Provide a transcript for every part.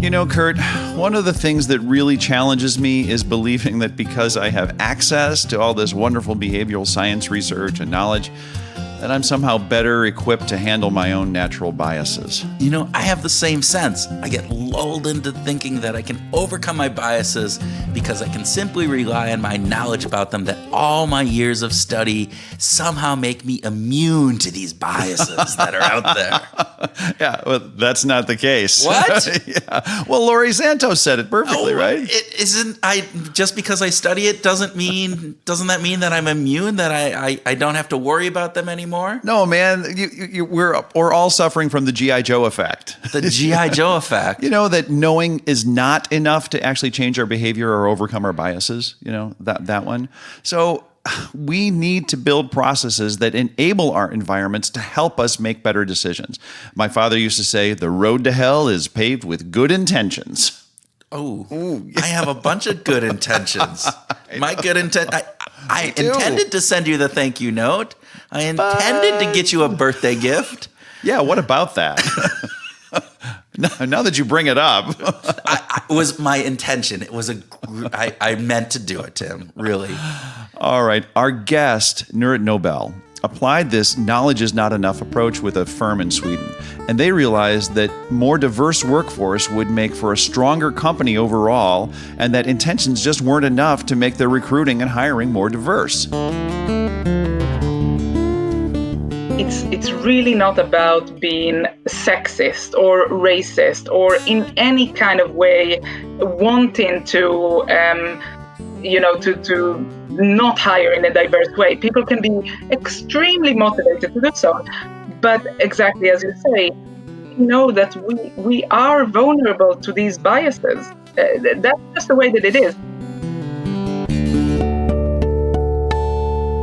You know, Kurt, one of the things that really challenges me is believing that because I have access to all this wonderful behavioral science research and knowledge, that I'm somehow better equipped to handle my own natural biases. You know, I have the same sense. I get lulled into thinking that I can overcome my biases because I can simply rely on my knowledge about them, that all my years of study somehow make me immune to these biases that are out there. Yeah, well, that's not the case. What? Yeah. Well, Laurie Santos said it perfectly, right? It isn't. Just because I study it doesn't that mean that I'm immune, that I don't have to worry about them anymore? No, man, we're all suffering from the G.I. Joe effect. The G.I. Joe effect. You know, that knowing is not enough to actually change our behavior or overcome our biases, you know, that one. So we need to build processes that enable our environments to help us make better decisions. My father used to say, the road to hell is paved with good intentions. Oh, ooh, I have a bunch of good intentions. My good intent. I intended to send you the thank you note. I intended to get you a birthday gift. Yeah, what about that? Now that you bring it up. It was my intention. It was I meant to do it, Tim, really. All right. Our guest, Nurit Nobel, applied this knowledge is not enough approach with a firm in Sweden. And they realized that more diverse workforce would make for a stronger company overall, and that intentions just weren't enough to make their recruiting and hiring more diverse. It's really not about being sexist or racist or in any kind of way wanting to to not hire in a diverse way. People can be extremely motivated to do so. But exactly as you say, know that we are vulnerable to these biases. That's just the way that it is.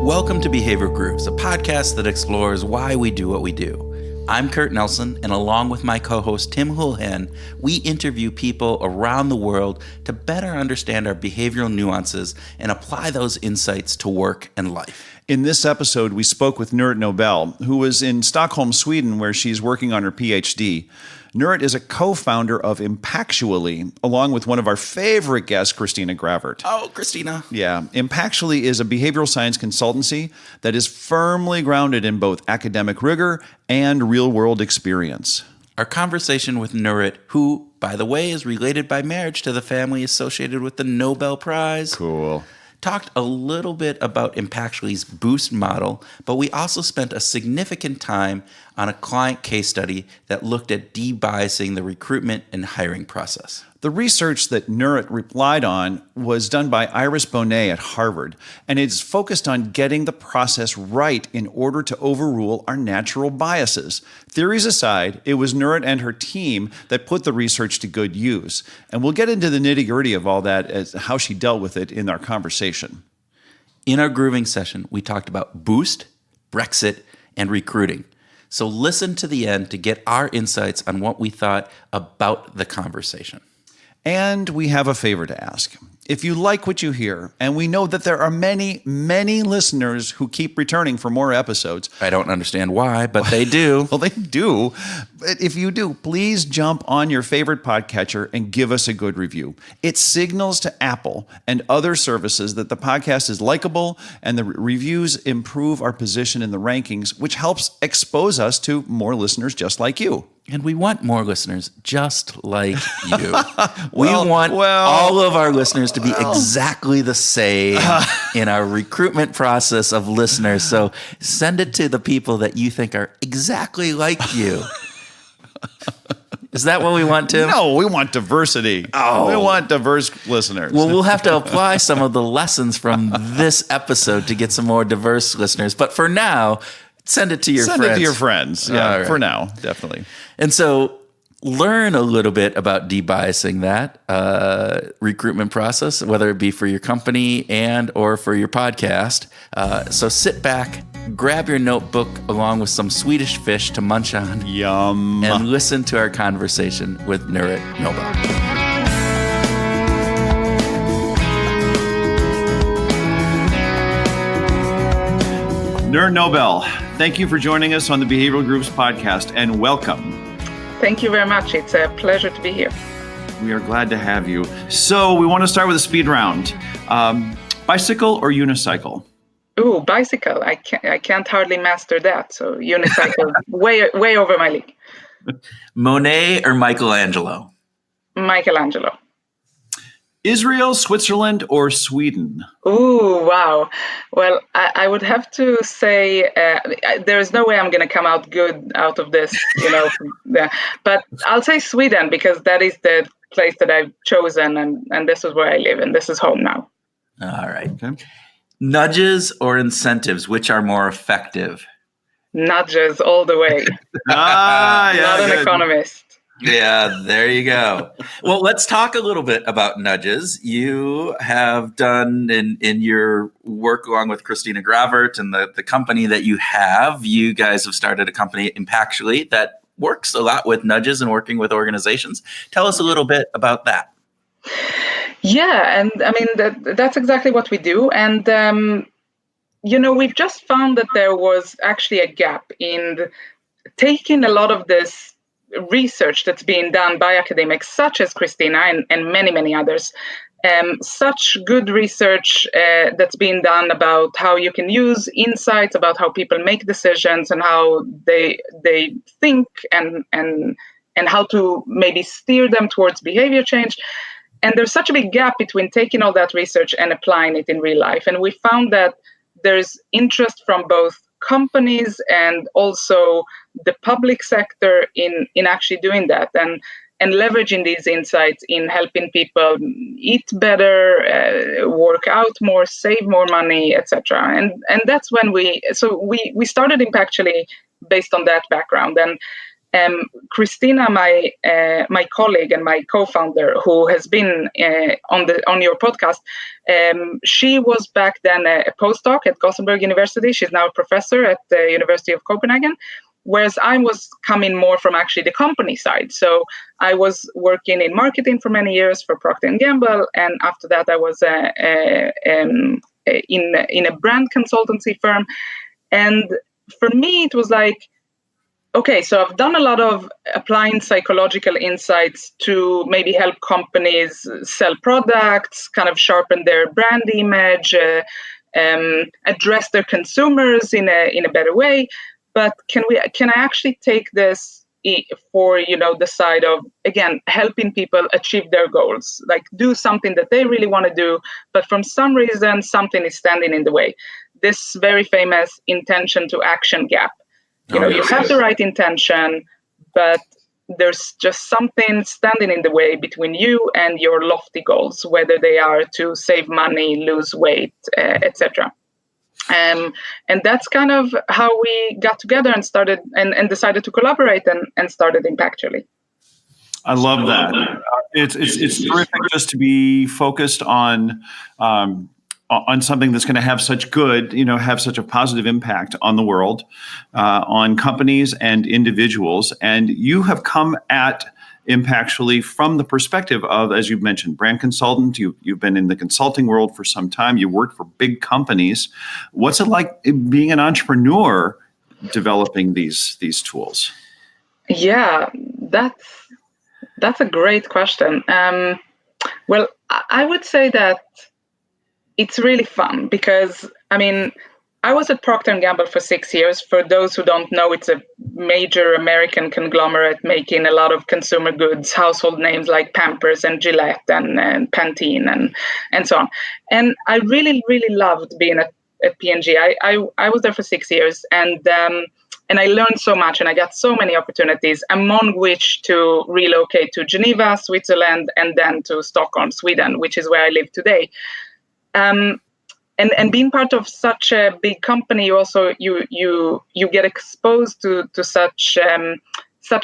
Welcome to Behavior Grooves, a podcast that explores why we do what we do. I'm Kurt Nelson, and along with my co-host Tim Houlihan, we interview people around the world to better understand our behavioral nuances and apply those insights to work and life. In this episode, we spoke with Nurit Nobel, who was in Stockholm, Sweden, where she's working on her PhD. Nurit is a co-founder of Impactually, along with one of our favorite guests, Christina Gravert. Oh, Christina. Yeah. Impactually is a behavioral science consultancy that is firmly grounded in both academic rigor and real-world experience. Our conversation with Nurit, who, by the way, is related by marriage to the family associated with the Nobel Prize. Cool. Talked a little bit about Impactually's Boost model, but we also spent a significant time on a client case study that looked at debiasing the recruitment and hiring process. The research that Nurit relied on was done by Iris Bohnet at Harvard, and it's focused on getting the process right in order to overrule our natural biases. Theories aside, it was Nurit and her team that put the research to good use. And we'll get into the nitty-gritty of all that as how she dealt with it in our conversation. In our grooving session, we talked about Boost, Brexit, and recruiting. So listen to the end to get our insights on what we thought about the conversation. And we have a favor to ask. If you like what you hear, and we know that there are many, many listeners who keep returning for more episodes. I don't understand why, but they do. Well, they do. But if you do, please jump on your favorite podcatcher and give us a good review. It signals to Apple and other services that the podcast is likable, and the reviews improve our position in the rankings, which helps expose us to more listeners just like you. And we want more listeners just like you. We want all of our listeners to be exactly the same in our recruitment process of listeners. So send it to the people that you think are exactly like you. Is that what we want, Tim? No, we want diversity. Oh. We want diverse listeners. Well, we'll have to apply some of the lessons from this episode to get some more diverse listeners. But for now, send it to your friends. Send it to your friends. Yeah, right. For now, definitely. And so learn a little bit about debiasing that recruitment process, whether it be for your company and or for your podcast. So sit back, grab your notebook along with some Swedish fish to munch on. Yum. And listen to our conversation with Nurit Nobel. Nurit Nobel, thank you for joining us on the Behavioral Grooves podcast, and welcome. Thank you very much. It's a pleasure to be here. We are glad to have you. So we want to start with a speed round. Bicycle or unicycle? Ooh, bicycle. I can't hardly master that. So unicycle, way over my league. Monet or Michelangelo? Michelangelo. Israel, Switzerland, or Sweden? Ooh, wow. Well, I would have to say there's no way I'm going to come out good out of this, but I'll say Sweden because that is the place that I've chosen and this is where I live and this is home now. All right. Okay. Nudges or incentives, which are more effective? Nudges all the way. Not an economist. Yeah, there you go. Well, let's talk a little bit about nudges. You have done in your work along with Christina Gravert and the company that you have, you guys have started a company, Impactually, that works a lot with nudges and working with organizations. Tell us a little bit about that. Yeah, and I mean, that's exactly what we do. And, we've just found that there was actually a gap in taking a lot of this research that's being done by academics such as Christina and many, many others. Such good research that's being done about how you can use insights about how people make decisions and how they think and how to maybe steer them towards behavior change. And there's such a big gap between taking all that research and applying it in real life. And we found that there's interest from both companies and also the public sector in actually doing that and leveraging these insights in helping people eat better, work out more, save more money, etc. And that's when we started Impactually based on that background. And Christina, my colleague and my co-founder, who has been on your podcast, she was back then a postdoc at Gothenburg University. She's now a professor at the University of Copenhagen, whereas I was coming more from actually the company side. So I was working in marketing for many years for Procter & Gamble, and after that I was in a brand consultancy firm. And for me, it was like, okay, so I've done a lot of applying psychological insights to maybe help companies sell products, kind of sharpen their brand image, address their consumers in a better way. But can I actually take this for the side of, again, helping people achieve their goals, like do something that they really want to do, but from some reason something is standing in the way. This very famous intention to action gap. You have the right intention, but there's just something standing in the way between you and your lofty goals, whether they are to save money, lose weight, etc. And that's kind of how we got together and started and decided to collaborate and started Impactually. I love that. It's terrific just to be focused on something that's going to have such a positive impact on the world, on companies and individuals. And you have come at Impactually from the perspective of, as you've mentioned, brand consultant. You've been in the consulting world for some time. You worked for big companies. What's it like being an entrepreneur developing these tools? Yeah, that's a great question. Well, I would say that it's really fun because, I was at Procter & Gamble for 6 years. For those who don't know, it's a major American conglomerate making a lot of consumer goods, household names like Pampers and Gillette and Pantene and so on. And I really, really loved being at P&G. I was there for 6 years and I learned so much and I got so many opportunities, among which to relocate to Geneva, Switzerland, and then to Stockholm, Sweden, which is where I live today. And being part of such a big company, you also you get exposed to such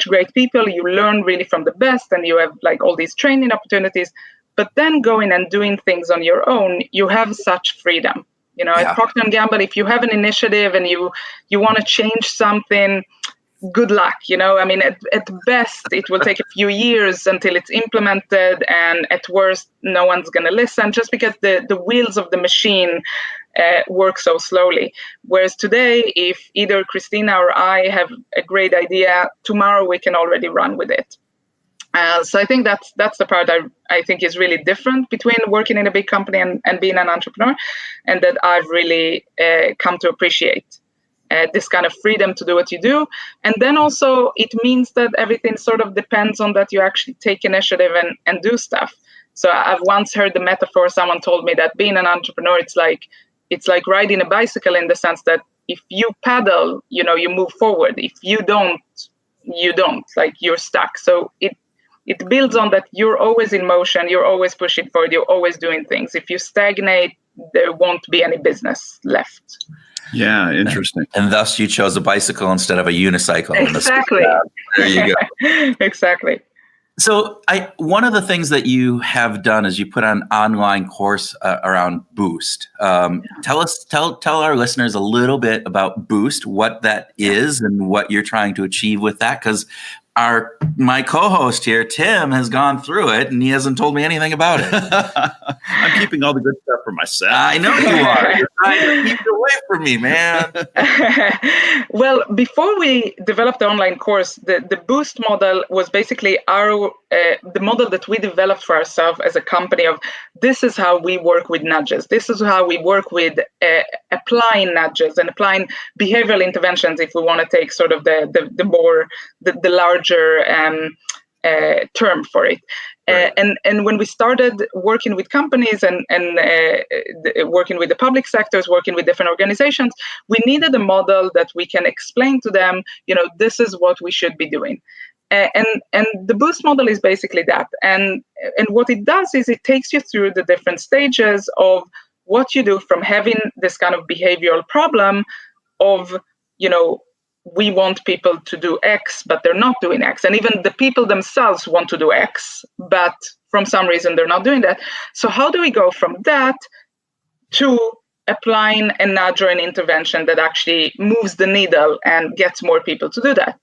great people. You learn really from the best, and you have like all these training opportunities. But then going and doing things on your own, you have such freedom. At Procter & Gamble, if you have an initiative and you want to change something, good luck. At best, it will take a few years until it's implemented. And at worst, no one's going to listen just because the wheels of the machine work so slowly. Whereas today, if either Christina or I have a great idea, tomorrow we can already run with it. So I think that's the part I think is really different between working in a big company and being an entrepreneur, and that I've really come to appreciate this kind of freedom to do what you do. And then also it means that everything sort of depends on that you actually take initiative and do stuff. So I've once heard the metaphor, someone told me that being an entrepreneur, it's like riding a bicycle, in the sense that if you pedal, you move forward. If you don't, like, you're stuck. So it builds on that you're always in motion, you're always pushing forward, you're always doing things. If you stagnate, there won't be any business left. Yeah, interesting. And thus you chose a bicycle instead of a unicycle. Exactly. There you go. Exactly. So one of the things that you have done is you put an online course around Boost. Tell our listeners a little bit about Boost, what that is and what you're trying to achieve with that. Because my co-host here, Tim, has gone through it and he hasn't told me anything about it. I'm keeping all the good stuff for myself. I know you are. You're trying to keep it away from me, man. Well, before we developed the online course, the Boost model was basically the model that we developed for ourselves as a company of, this is how we work with nudges. This is how we work with applying nudges and applying behavioral interventions, if we want to take sort of the larger term for it. Right. And when we started working with companies and working with the public sectors, working with different organizations, we needed a model that we can explain to them, this is what we should be doing. And the Boost model is basically that. And what it does is it takes you through the different stages of what you do from having this kind of behavioral problem of, we want people to do X, but they're not doing X. And even the people themselves want to do X, but from some reason they're not doing that. So how do we go from that to applying a nudge or an intervention that actually moves the needle and gets more people to do that?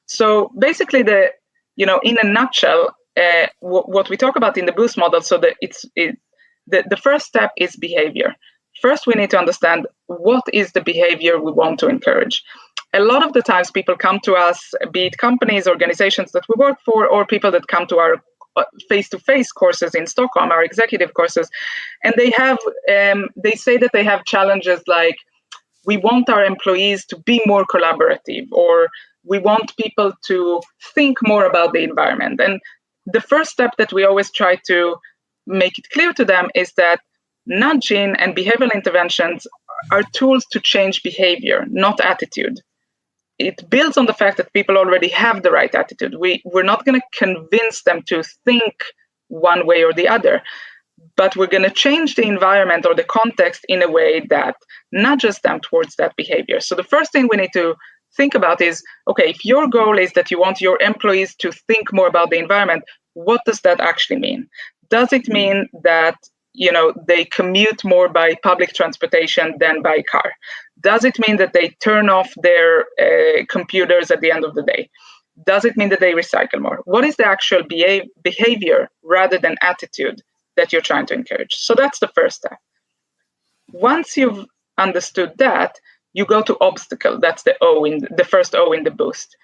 So basically, in a nutshell, what we talk about in the Boost model, so that the first step is behavior. First, we need to understand what is the behavior we want to encourage. A lot of the times people come to us, be it companies, organizations that we work for, or people that come to our face-to-face courses in Stockholm, our executive courses, and they say that they have challenges like, we want our employees to be more collaborative, or we want people to think more about the environment. And the first step that we always try to make it clear to them is that nudging and behavioral interventions are tools to change behavior, not attitude. It builds on the fact that people already have the right attitude. We're not going to convince them to think one way or the other, but we're going to change the environment or the context in a way that nudges them towards that behavior. So the first thing we need to think about is, okay, if your goal is that you want your employees to think more about the environment, what does that actually mean? Does it mean that they commute more by public transportation than by car? Does it mean that they turn off their computers at the end of the day? Does it mean that they recycle more? What is the actual behavior rather than attitude that you're trying to encourage? So that's the first step. Once you've understood that, you go to obstacle. That's the first O in the Boost.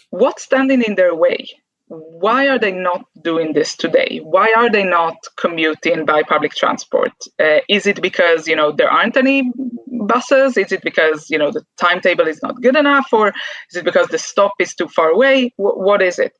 What's standing in their way? Why are they not doing this today? Why are they not commuting by public transport? Is it because there aren't any buses? Is it because the timetable is not good enough, or is it because the stop is too far away? What is it?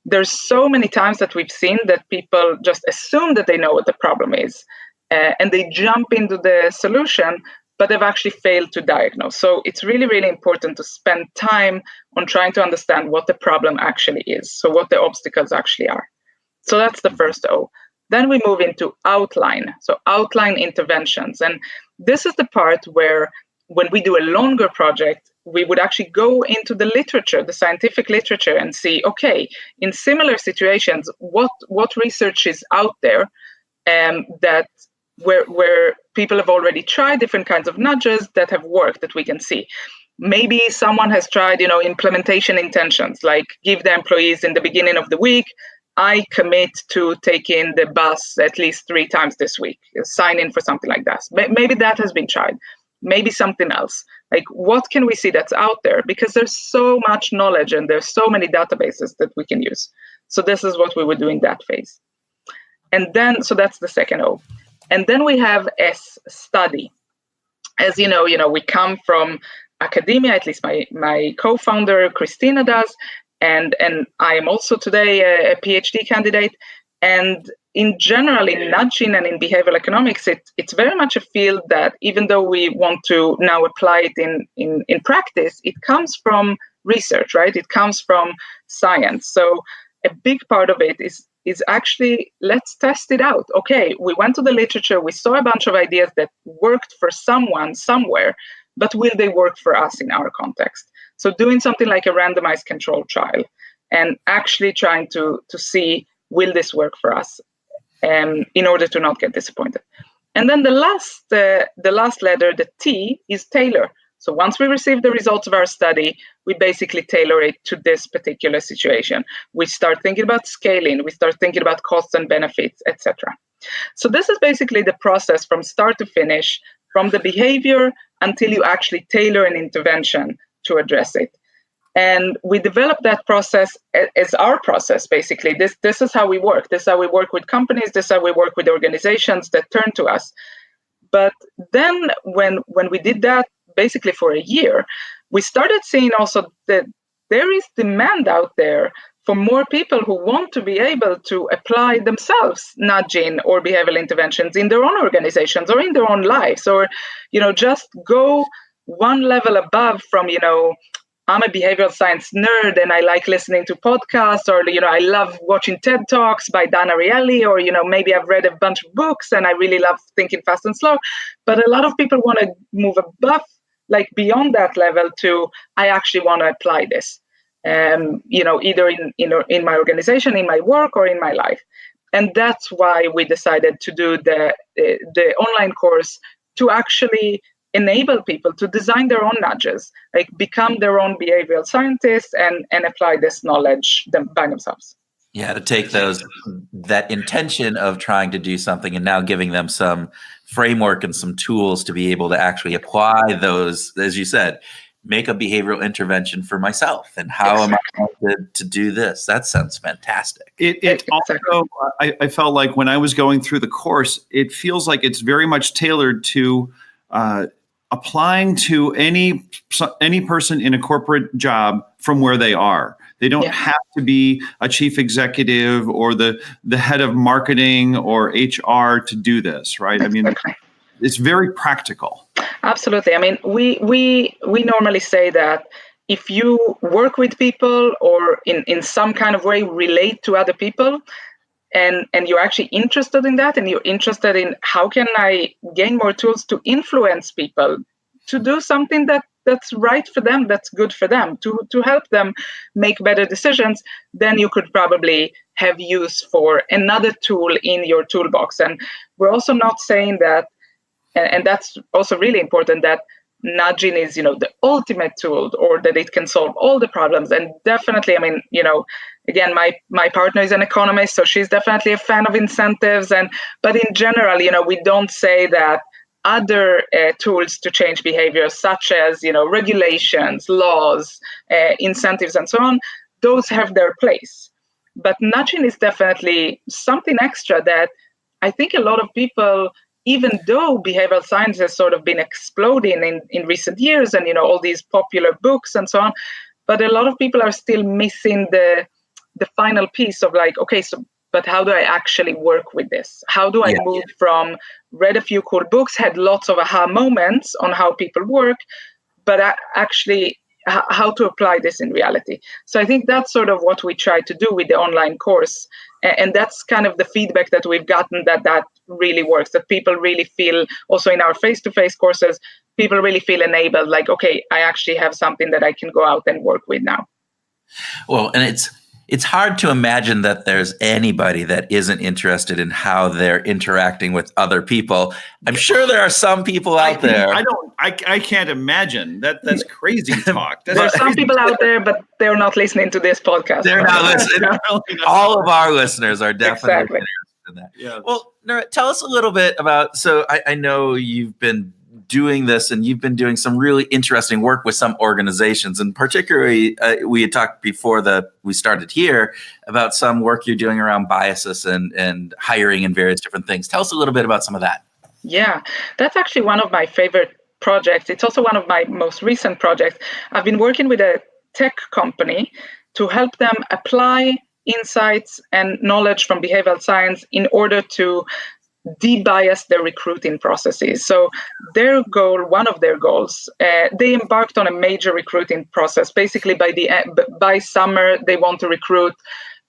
There's so many times that we've seen that people just assume that they know what the problem is, and they jump into the solution, but they've actually failed to diagnose. So it's really, really important to spend time on trying to understand what the problem actually is, so what the obstacles actually are. So that's the first O. Then we move into outline. So outline interventions. And this is the part where when we do a longer project, we would actually go into the literature, the scientific literature, and see, okay, in similar situations, what research is out there that where people have already tried different kinds of nudges that have worked, that we can see. Maybe someone has tried, implementation intentions, like give the employees in the beginning of the week, I commit to taking the bus at least 3 times this week, sign in for something like that. Maybe that has been tried. maybe something else. Like, what can we see that's out there? Because there's so much knowledge and there's so many databases that we can use. So this is what we would do in that phase. And then, so that's the second O. And then we have S, study. As you know, we come from academia, at least my co-founder, Christina does. And I am also today a PhD candidate. And in general, in nudging and in behavioral economics, it's very much a field that, even though we want to now apply it in practice, it comes from research, right? It comes from science. So a big part of it is actually, let's test it out. Okay, we went to the literature, we saw a bunch of ideas that worked for someone somewhere, but will they work for us in our context? So doing something like a randomized control trial and actually trying to see, will this work for us, in order to not get disappointed. And then the last letter, the T, is tailor. So once we receive the results of our study, we basically tailor it to this particular situation. We start thinking about scaling, we start thinking about costs and benefits, etc. So this is basically the process from start to finish, from the behavior until you actually tailor an intervention to address it. And we developed that process as our process, basically. This is how we work. This is how we work with companies. This is how we work with organizations that turn to us. But then when we did that, basically for a year, we started seeing also that there is demand out there for more people who want to be able to apply themselves nudging or behavioral interventions in their own organizations or in their own lives, or, just go one level above from, I'm a behavioral science nerd and I like listening to podcasts, or, I love watching TED Talks by Dan Ariely, or, maybe I've read a bunch of books and I really love Thinking Fast and Slow. But a lot of people want to move above, like beyond that level to, I actually want to apply this, either in my organization, in my work, or in my life. And that's why we decided to do the online course, to actually enable people to design their own nudges, like become their own behavioral scientists and apply this knowledge by themselves. Yeah, to take that intention of trying to do something and now giving them some framework and some tools to be able to actually apply those, as you said, make a behavioral intervention for myself. And how am I going to do this? That sounds fantastic. It also, I felt like when I was going through the course, it feels like it's very much tailored to applying to any person in a corporate job from where they are. They don't have to be a chief executive or the head of marketing or HR to do this, right? Exactly. I mean, it's very practical. Absolutely. I mean, we normally say that if you work with people or in some kind of way relate to other people, and you're actually interested in that, and you're interested in how can I gain more tools to influence people to do something that's right for them, that's good for them, to help them make better decisions, then you could probably have use for another tool in your toolbox. And we're also not saying that, and that's also really important, that nudging is, the ultimate tool, or that it can solve all the problems. And definitely, I mean, again, my partner is an economist, so she's definitely a fan of incentives. But in general, we don't say that other tools to change behavior, such as, regulations, laws, incentives, and so on, those have their place. But nudging is definitely something extra that I think a lot of people, even though behavioral science has sort of been exploding in recent years, and all these popular books and so on, but a lot of people are still missing the final piece of like, okay, so but how do I actually work with this? How do I move from read a few cool books, had lots of aha moments on how people work, but actually how to apply this in reality? So I think that's sort of what we try to do with the online course. And that's kind of the feedback that we've gotten, that really works, that people really feel, also in our face-to-face courses, people really feel enabled, like, okay, I actually have something that I can go out and work with now. Well, and it's hard to imagine that there's anybody that isn't interested in how they're interacting with other people. I'm sure there are some people out there. I can't imagine that's crazy talk. There are some people out there, but they're not listening to this podcast. They're not listening. All of our listeners are definitely interested in that. Yeah. Well, Nurit, tell us a little bit about, so I know you've been doing this, and you've been doing some really interesting work with some organizations, and particularly we had talked before we started here about some work you're doing around biases and hiring and various different things. Tell us a little bit about some of that. Yeah, that's actually one of my favorite projects. It's also one of my most recent projects. I've been working with a tech company to help them apply insights and knowledge from behavioral science in order to de-bias their recruiting processes. So one of their goals, they embarked on a major recruiting process. Basically, by summer, they want to recruit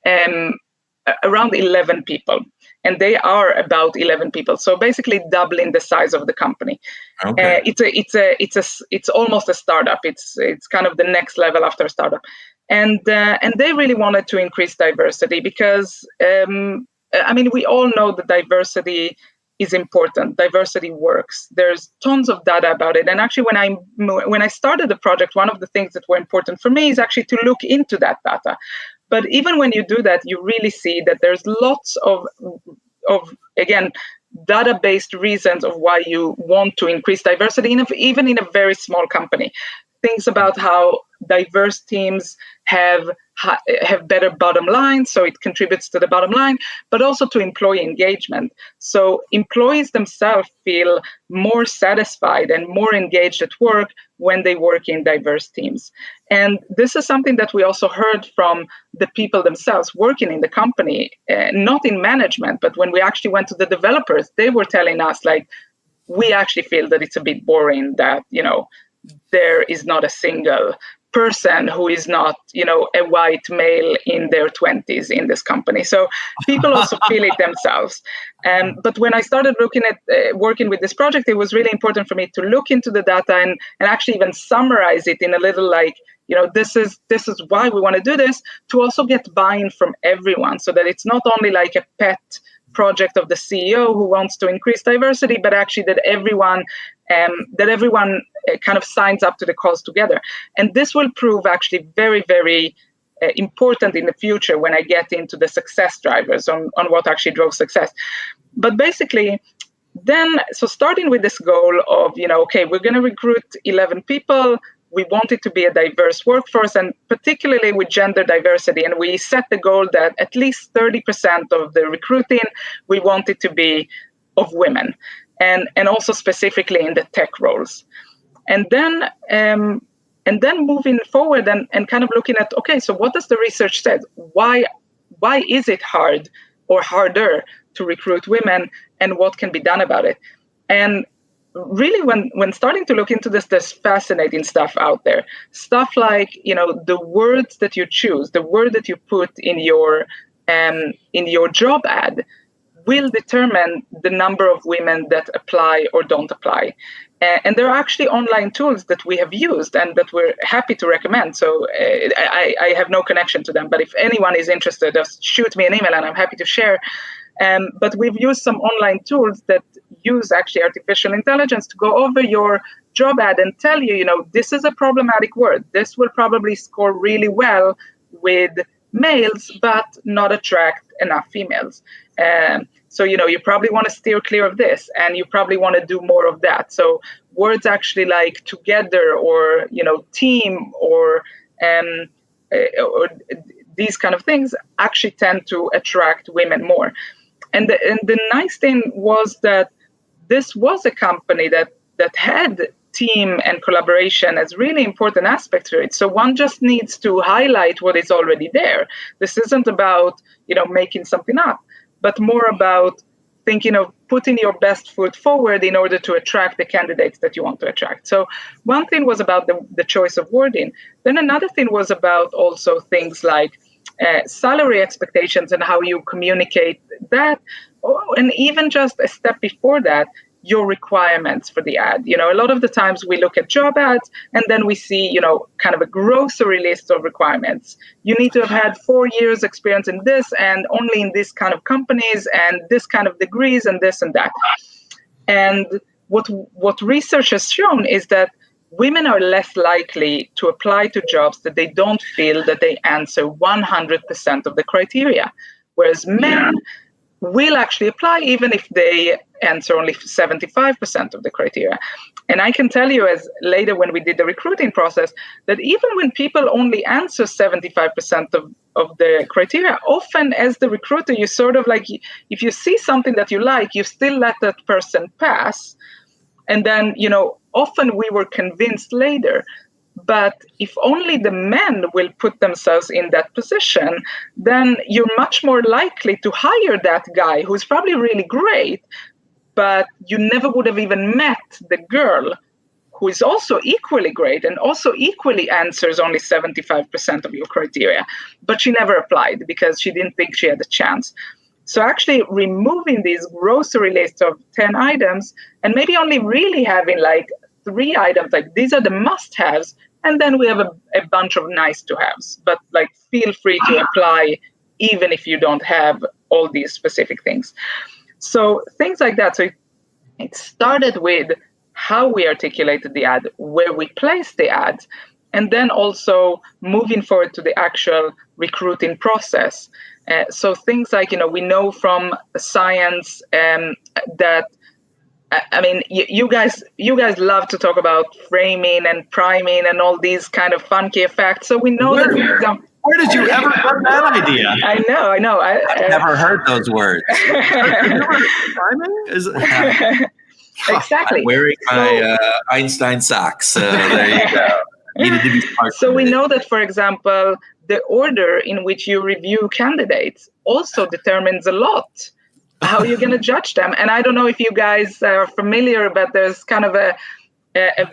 around 11 people. And they are about 11 people. So basically doubling the size of the company. Okay. It's almost a startup. It's kind of the next level after a startup. And they really wanted to increase diversity because, we all know that diversity is important. Diversity works. There's tons of data about it. And actually, when I started the project, one of the things that were important for me is actually to look into that data. But even when you do that, you really see that there's lots of again, data-based reasons of why you want to increase diversity, even in a very small company. Things about how diverse teams have better bottom line, so it contributes to the bottom line, but also to employee engagement. So employees themselves feel more satisfied and more engaged at work when they work in diverse teams. And this is something that we also heard from the people themselves working in the company, not in management, but when we actually went to the developers, they were telling us, like, we actually feel that it's a bit boring that, there is not a single person who is not, a white male in their 20s in this company. So people also feel it themselves. But when I started looking at working with this project, it was really important for me to look into the data and actually even summarize it in a little like, this is why we want to do this, to also get buy-in from everyone so that it's not only like a pet project of the CEO who wants to increase diversity, but actually that everyone kind of signs up to the cause together. And this will prove actually very, very important in the future when I get into the success drivers on what actually drove success. But basically, so starting with this goal of, okay, we're going to recruit 11 people. We want it to be a diverse workforce, and particularly with gender diversity. And we set the goal that at least 30% of the recruiting, we want it to be of women, and also specifically in the tech roles. And then moving forward and kind of looking at, okay, so what does the research say? Why is it hard or harder to recruit women, and what can be done about it? And really, when starting to look into this, there's fascinating stuff out there. Stuff like, the words that you choose, the word that you put in your job ad will determine the number of women that apply or don't apply. And there are actually online tools that we have used and that we're happy to recommend. So I have no connection to them, but if anyone is interested, just shoot me an email and I'm happy to share. But we've used some online tools that use actually artificial intelligence to go over your job ad and tell you, this is a problematic word. This will probably score really well with males, but not attract enough females. So, you probably want to steer clear of this, and you probably want to do more of that. So words actually like together or, team or these kind of things actually tend to attract women more. And the nice thing was that this was a company that had team and collaboration as really important aspects to it. So one just needs to highlight what is already there. This isn't about, making something up, but more about thinking of putting your best foot forward in order to attract the candidates that you want to attract. So one thing was about the choice of wording. Then another thing was about also things like salary expectations and how you communicate that. And even just a step before that, your requirements for the ad. A lot of the times we look at job ads and then we see, kind of a grocery list of requirements. You need to have had 4 years experience in this and only in this kind of companies and this kind of degrees and this and that. And what research has shown is that women are less likely to apply to jobs that they don't feel that they answer 100% of the criteria. Whereas men will actually apply even if they answer only 75% of the criteria. And I can tell you, as later when we did the recruiting process, that even when people only answer 75% of the criteria, often as the recruiter, you sort of like, if you see something that you like, you still let that person pass. And then, often we were convinced later. But if only the men will put themselves in that position, then you're much more likely to hire that guy who's probably really great, but you never would have even met the girl who is also equally great and also equally answers only 75% of your criteria. But she never applied because she didn't think she had a chance. So actually removing these grocery lists of 10 items and maybe only really having like 3 items, like these are the must-haves, and then we have a bunch of nice-to-haves. But like, feel free to apply even if you don't have all these specific things. So things like that. So it started with how we articulated the ad, where we placed the ad, and then also moving forward to the actual recruiting process. So things like, we know from science that, I mean, you guys love to talk about framing and priming and all these kind of funky effects. So we know that, for example, where did you ever get that idea? I know. I've never heard those words. Exactly. I'm wearing my Einstein socks. There you go. Needed to be smart. So we know that, for example, the order in which you review candidates also determines a lot how you're going to judge them. And I don't know if you guys are familiar, but there's kind of a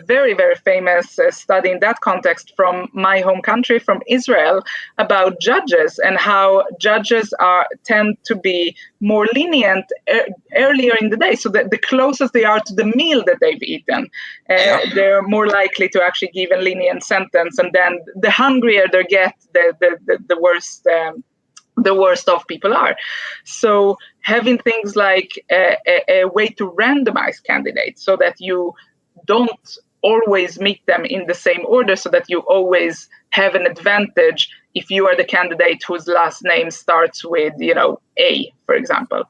very, very famous study in that context from my home country, from Israel, about judges and how judges tend to be more lenient earlier in the day. So that the closest they are to the meal that they've eaten, they're more likely to actually give a lenient sentence. And then the hungrier they get, the worse the worst off people are. So having things like a way to randomize candidates so that you don't always meet them in the same order, so that you always have an advantage if you are the candidate whose last name starts with, A, for example.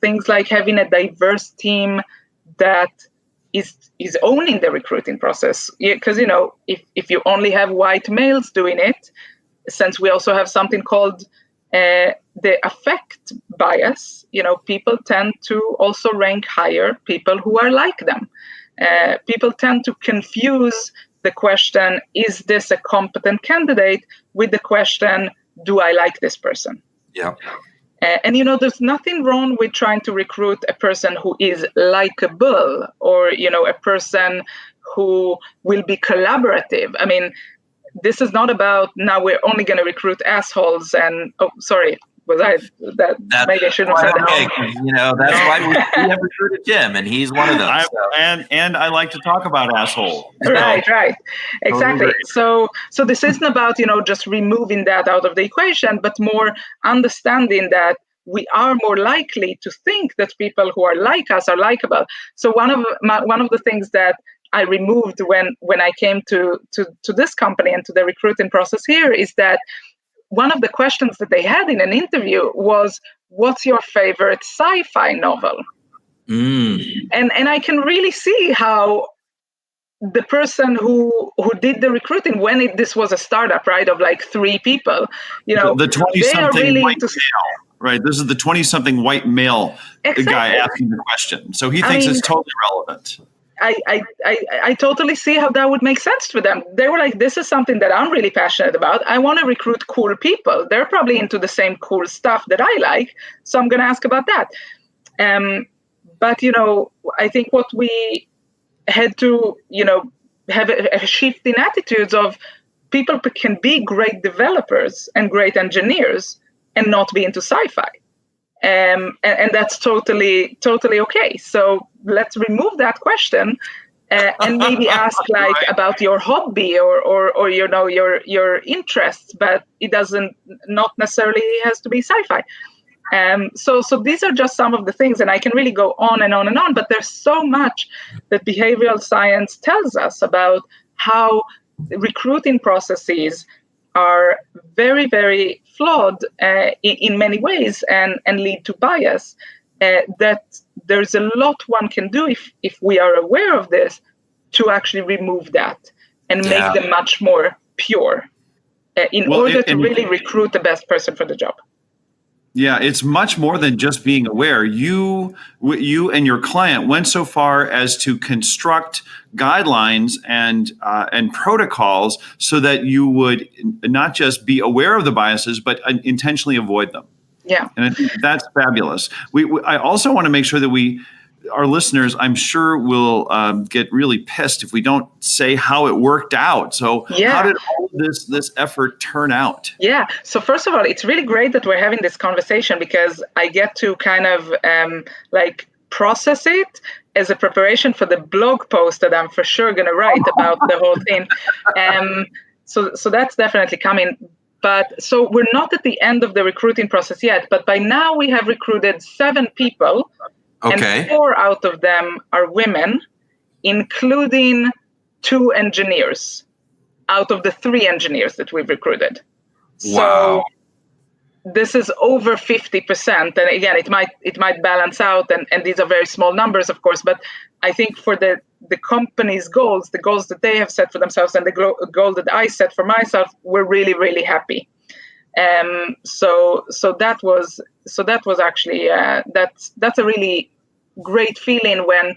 Things like having a diverse team that is owning the recruiting process. Because, if you only have white males doing it, since we also have something called the affect bias, people tend to also rank higher people who are like them. People tend to confuse the question, is this a competent candidate, with the question, do I like this person? Yeah. And there's nothing wrong with trying to recruit a person who is likable, or a person who will be collaborative. I mean, this is not about now we're only going to recruit assholes and maybe I shouldn't have said that. That's why we have recruited Jim, and he's one of them. And I like to talk about assholes. Right. Exactly. So this isn't about, just removing that out of the equation, but more understanding that we are more likely to think that people who are like us are likable. So one of the things that I removed when I came to this company and to the recruiting process here is that one of the questions that they had in an interview was, what's your favorite sci-fi novel? And I can really see how the person who did the recruiting, when this was a startup, right, of like 3 people, the 20-something really white male, right? This is the 20-something white male guy asking the question. So he thinks it's totally relevant. I totally see how that would make sense for them. They were like, this is something that I'm really passionate about. I want to recruit cool people. They're probably into the same cool stuff that I like. So I'm going to ask about that. But, I think what we had to, have a shift in attitudes of people can be great developers and great engineers and not be into sci-fi. And that's totally okay. So let's remove that question and maybe ask about your hobby or your interests, but it not necessarily has to be sci-fi. So these are just some of the things, and I can really go on and on and on, but there's so much that behavioral science tells us about how recruiting processes are very, very flawed in many ways and lead to bias, that there's a lot one can do if we are aware of this to actually remove that and make them much more pure in order to really recruit the best person for the job. Yeah, it's much more than just being aware. You and your client went so far as to construct guidelines and protocols so that you would not just be aware of the biases, but intentionally avoid them. Yeah, and I think that's fabulous. I also want to make sure that our listeners, I'm sure, will get really pissed if we don't say how it worked out. So how did all this effort turn out? Yeah. So first of all, it's really great that we're having this conversation because I get to kind of process it as a preparation for the blog post that I'm for sure going to write about the whole thing. So that's definitely coming. But so we're not at the end of the recruiting process yet, but by now we have recruited 7 people. Okay. And 4 out of them are women, including 2 engineers out of the 3 engineers that we've recruited. Wow. So this is over 50%. And again, it might balance out, and these are very small numbers, of course, but I think for the company's goals, the goals that they have set for themselves and the goal that I set for myself, we're really, really happy. So that was actually that's a really great feeling when,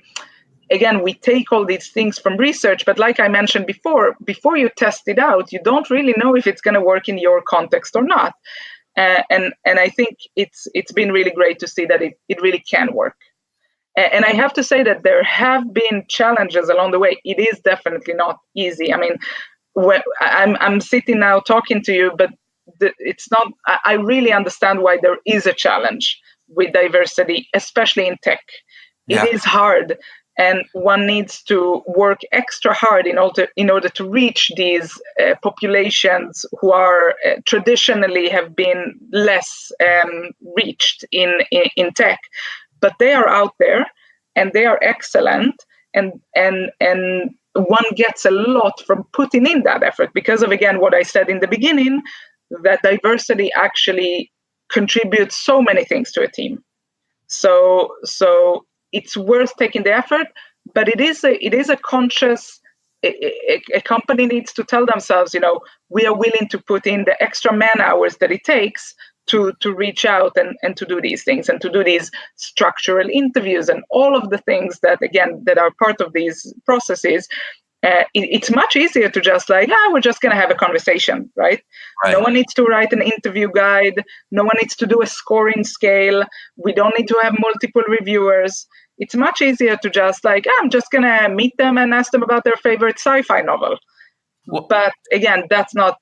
again, we take all these things from research, but like I mentioned before you test it out, you don't really know if it's going to work in your context or not. And I think it's been really great to see that it really can work. And I have to say that there have been challenges along the way. It is definitely not easy. I mean, when I'm sitting now talking to you, but it's not. I really understand why there is a challenge with diversity, especially in tech. Yeah. It is hard, and one needs to work extra hard in order to reach these populations who are traditionally have been less reached in tech. But they are out there, and they are excellent, and one gets a lot from putting in that effort because of, again, what I said in the beginning, that diversity actually contributes so many things to a team. So it's worth taking the effort, but it is a conscious. A company needs to tell themselves, we are willing to put in the extra man hours that it takes to reach out and to do these things and to do these structural interviews and all of the things that are part of these processes. It's much easier to just we're just going to have a conversation, right? No one needs to write an interview guide. No one needs to do a scoring scale. We don't need to have multiple reviewers. It's much easier to just I'm just going to meet them and ask them about their favorite sci-fi novel. Well, but again, that's not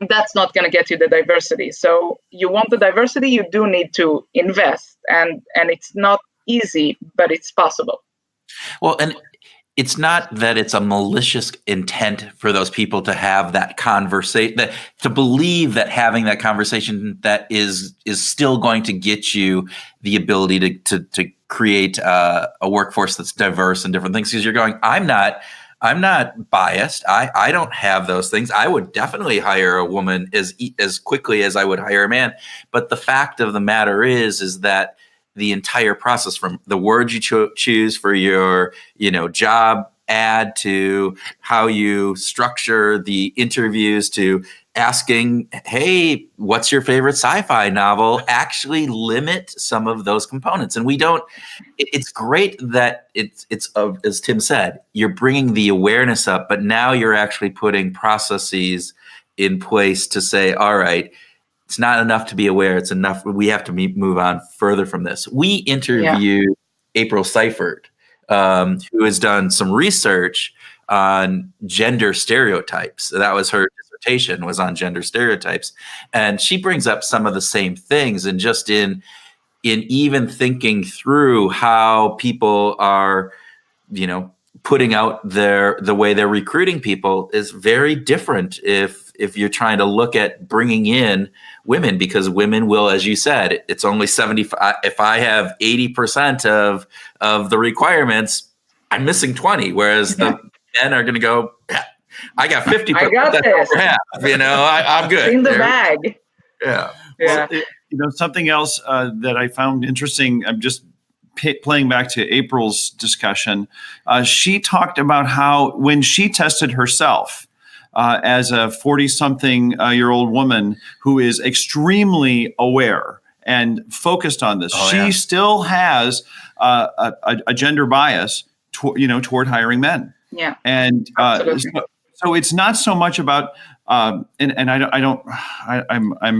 going to get you the diversity. So you want the diversity, you do need to invest, and it's not easy, but it's possible. Well, and it's not that it's a malicious intent for those people to have that conversation, to believe that having that conversation that is still going to get you the ability to create a workforce that's diverse and different things. Because you're going, I'm not biased. I don't have those things. I would definitely hire a woman as quickly as I would hire a man. But the fact of the matter is that the entire process, from the words you choose for your, job ad, to how you structure the interviews, to asking, hey, what's your favorite sci-fi novel, actually limit some of those components. And we don't, it's great that it's as Tim said, you're bringing the awareness up, but now you're actually putting processes in place to say, all right, it's not enough to be aware. It's enough. We have to move on further from this. We interviewed April Seifert, who has done some research on gender stereotypes. That was her dissertation, was on gender stereotypes. And she brings up some of the same things. And just in even thinking through how people are, putting out the way they're recruiting people is very different if you're trying to look at bringing in women, because women will, as you said, it's only 75. If I have 80% of the requirements, I'm missing 20, whereas the men are going to go, I got 50%. I got this. Half, I'm good. In the bag. Yeah. Yeah. Well, something else that I found interesting, I'm just playing back to April's discussion. She talked about how when she tested herself as a 40-something-year-old woman who is extremely aware and focused on this, she still has a gender bias toward hiring men. Yeah. And so it's not so much about I'm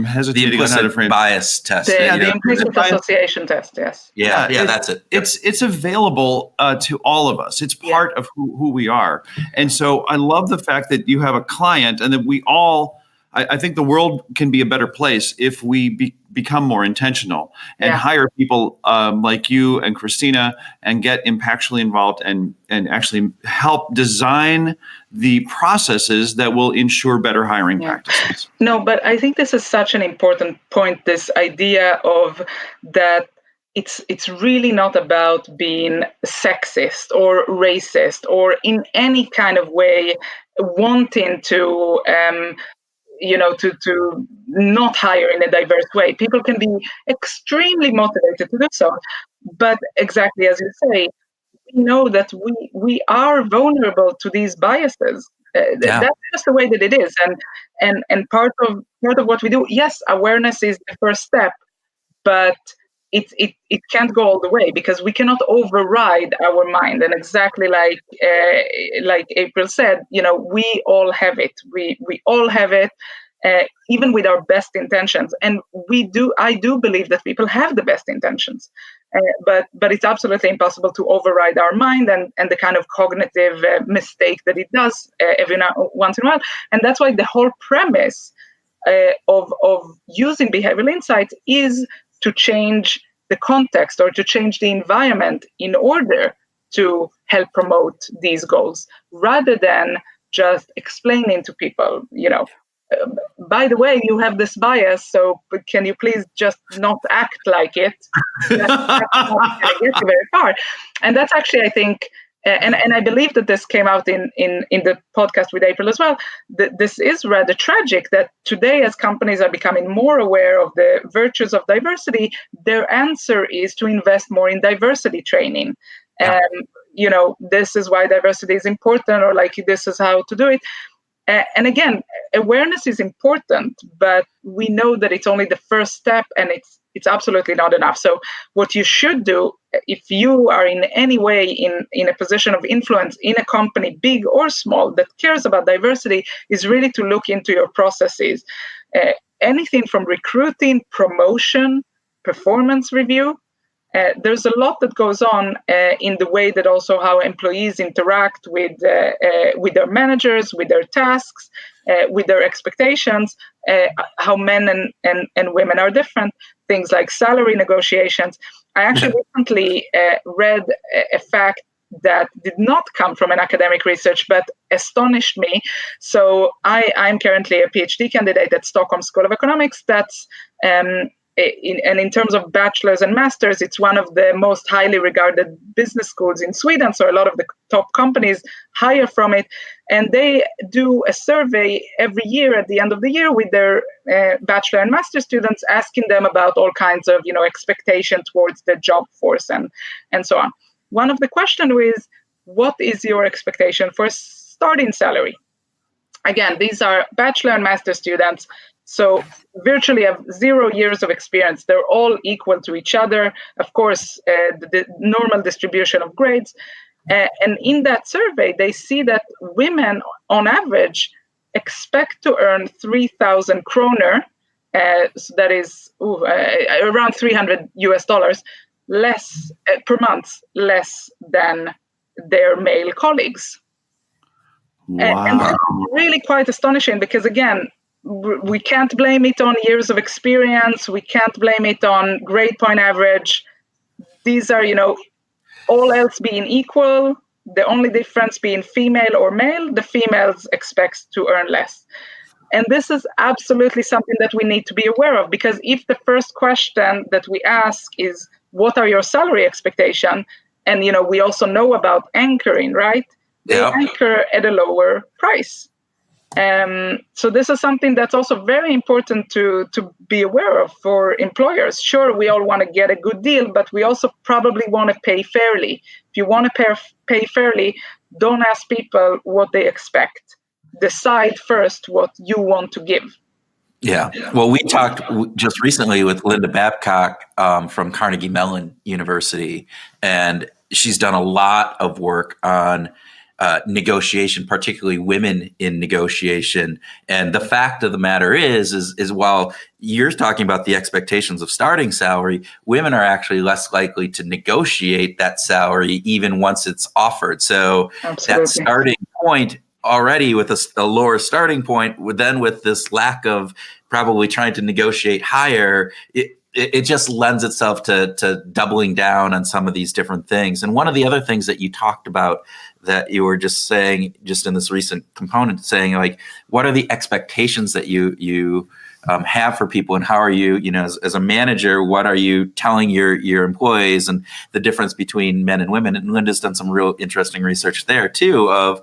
hesitating the implicit on how to frame bias test. The implicit association test. Yes. Yeah, that's it. It's available to all of us. It's part of who we are. And so I love the fact that you have a client and that we all. I think the world can be a better place if we become more intentional and hire people like you and Christina and get Impactually involved and actually help design the processes that will ensure better hiring practices. No, but I think this is such an important point, this idea of that it's really not about being sexist or racist or in any kind of way wanting to to not hire in a diverse way. People can be extremely motivated to do so. But exactly as you say, we know that we are vulnerable to these biases. That's just the way that it is. And part of what we do, yes, awareness is the first step, but it can't go all the way because we cannot override our mind. And exactly like April said, we all have it. We all have it, even with our best intentions. And I do believe that people have the best intentions, but it's absolutely impossible to override our mind and the kind of cognitive mistake that it does once in a while. And that's why the whole premise of using behavioral insights is to change the context or to change the environment in order to help promote these goals, rather than just explaining to people, by the way, you have this bias, so can you please just not act like it? That's not going to get you very far. And that's actually, I think, and I believe that this came out in the podcast with April as well, that this is rather tragic that today, as companies are becoming more aware of the virtues of diversity, their answer is to invest more in diversity training. This is why diversity is important, or like this is how to do it. And again, awareness is important, but we know that it's only the first step, and it's absolutely not enough. So what you should do, if you are in any way in a position of influence in a company, big or small, that cares about diversity, is really to look into your processes. Anything from recruiting, promotion, performance review. There's a lot that goes on in the way that also how employees interact with their managers, with their tasks, with their expectations, how men and women are different, things like salary negotiations. I actually recently read a fact that did not come from an academic research, but astonished me. So I'm currently a PhD candidate at Stockholm School of Economics. That's in terms of bachelor's and master's, it's one of the most highly regarded business schools in Sweden. So a lot of the top companies hire from it. And they do a survey every year at the end of the year with their bachelor and master students, asking them about all kinds of expectation towards the job force and so on. One of the questions is, what is your expectation for starting salary? Again, these are bachelor and master students, so virtually have 0 years of experience. They're all equal to each other. Of course, the normal distribution of grades. And in that survey, they see that women, on average, expect to earn 3,000 kroner, so that is around $300 less per month, less than their male colleagues. Wow. And that's really quite astonishing because, again, we can't blame it on years of experience. We can't blame it on grade point average. These are, all else being equal, the only difference being female or male, the females expect to earn less. And this is absolutely something that we need to be aware of, because if the first question that we ask is, what are your salary expectations? And, we also know about anchoring, right? they anchor at a lower price. So this is something that's also very important to be aware of for employers. Sure, we all want to get a good deal, but we also probably want to pay fairly. If you want to pay fairly, don't ask people what they expect. Decide first what you want to give. Yeah. Well, we talked just recently with Linda Babcock from Carnegie Mellon University, and she's done a lot of work on negotiation, particularly women in negotiation. And the fact of the matter is while you're talking about the expectations of starting salary, women are actually less likely to negotiate that salary even once it's offered. So that starting point already with a lower starting point, then with this lack of probably trying to negotiate higher, it just lends itself to doubling down on some of these different things. And one of the other things that you talked about that you were just saying, just in this recent component, saying like, what are the expectations that you have for people, and how are you, as a manager, what are you telling your employees, and the difference between men and women? And Linda's done some real interesting research there too, of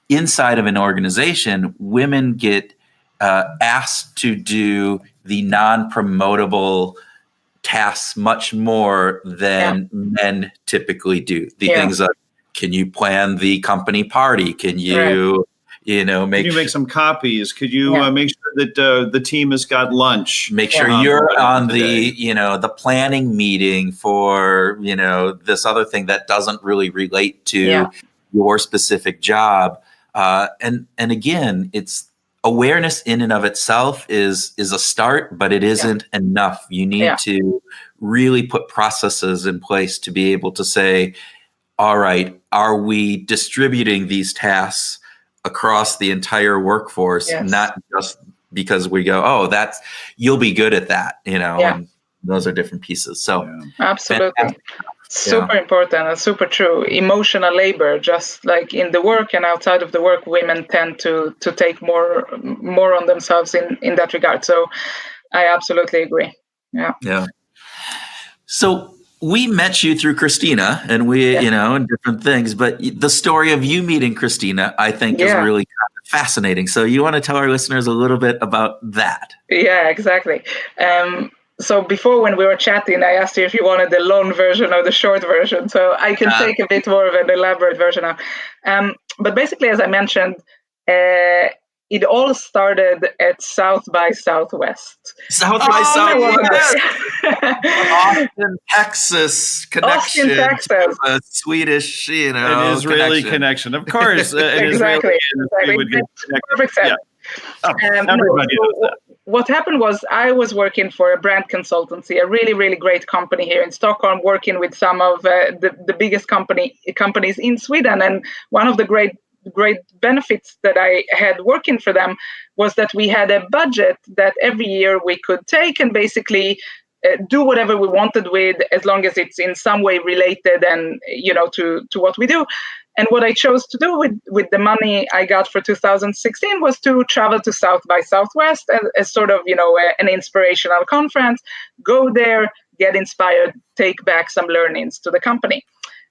inside of an organization, women get asked to do the non-promotable tasks much more than men typically do. The things like, can you plan the company party? Can you, can you make some copies? Could you make sure that the team has got lunch? Make sure you're on the planning meeting for, this other thing that doesn't really relate to your specific job. And again, it's awareness in and of itself is a start, but it isn't enough. You need to really put processes in place to be able to say, all right, are we distributing these tasks across the entire workforce, not just because we go, you'll be good at that, and those are different pieces. So absolutely. Fantastic. Super important and super true. Emotional labor, just like in the work and outside of the work, women tend to take more on themselves in that regard. So I absolutely agree. Yeah. So we met you through Christina, and we, and different things, but the story of you meeting Christina, I think is really kind of fascinating. So you want to tell our listeners a little bit about that? Yeah, exactly. So before, when we were chatting, I asked you if you wanted the long version or the short version. So I can take a bit more of an elaborate version now. But basically, as I mentioned, it all started at South by Southwest. South by Southwest. Austin, Texas connection. Austin, Texas. A Swedish, an Israeli connection. Of course. Exactly. Perfect sense. Everybody knows that. What happened was I was working for a brand consultancy, a really, really great company here in Stockholm, working with some of the biggest companies in Sweden. And one of the great benefits that I had working for them was that we had a budget that every year we could take and basically do whatever we wanted with, as long as it's in some way related and to what we do. And what I chose to do with the money I got for 2016 was to travel to South by Southwest as sort of an inspirational conference. Go there, get inspired, take back some learnings to the company.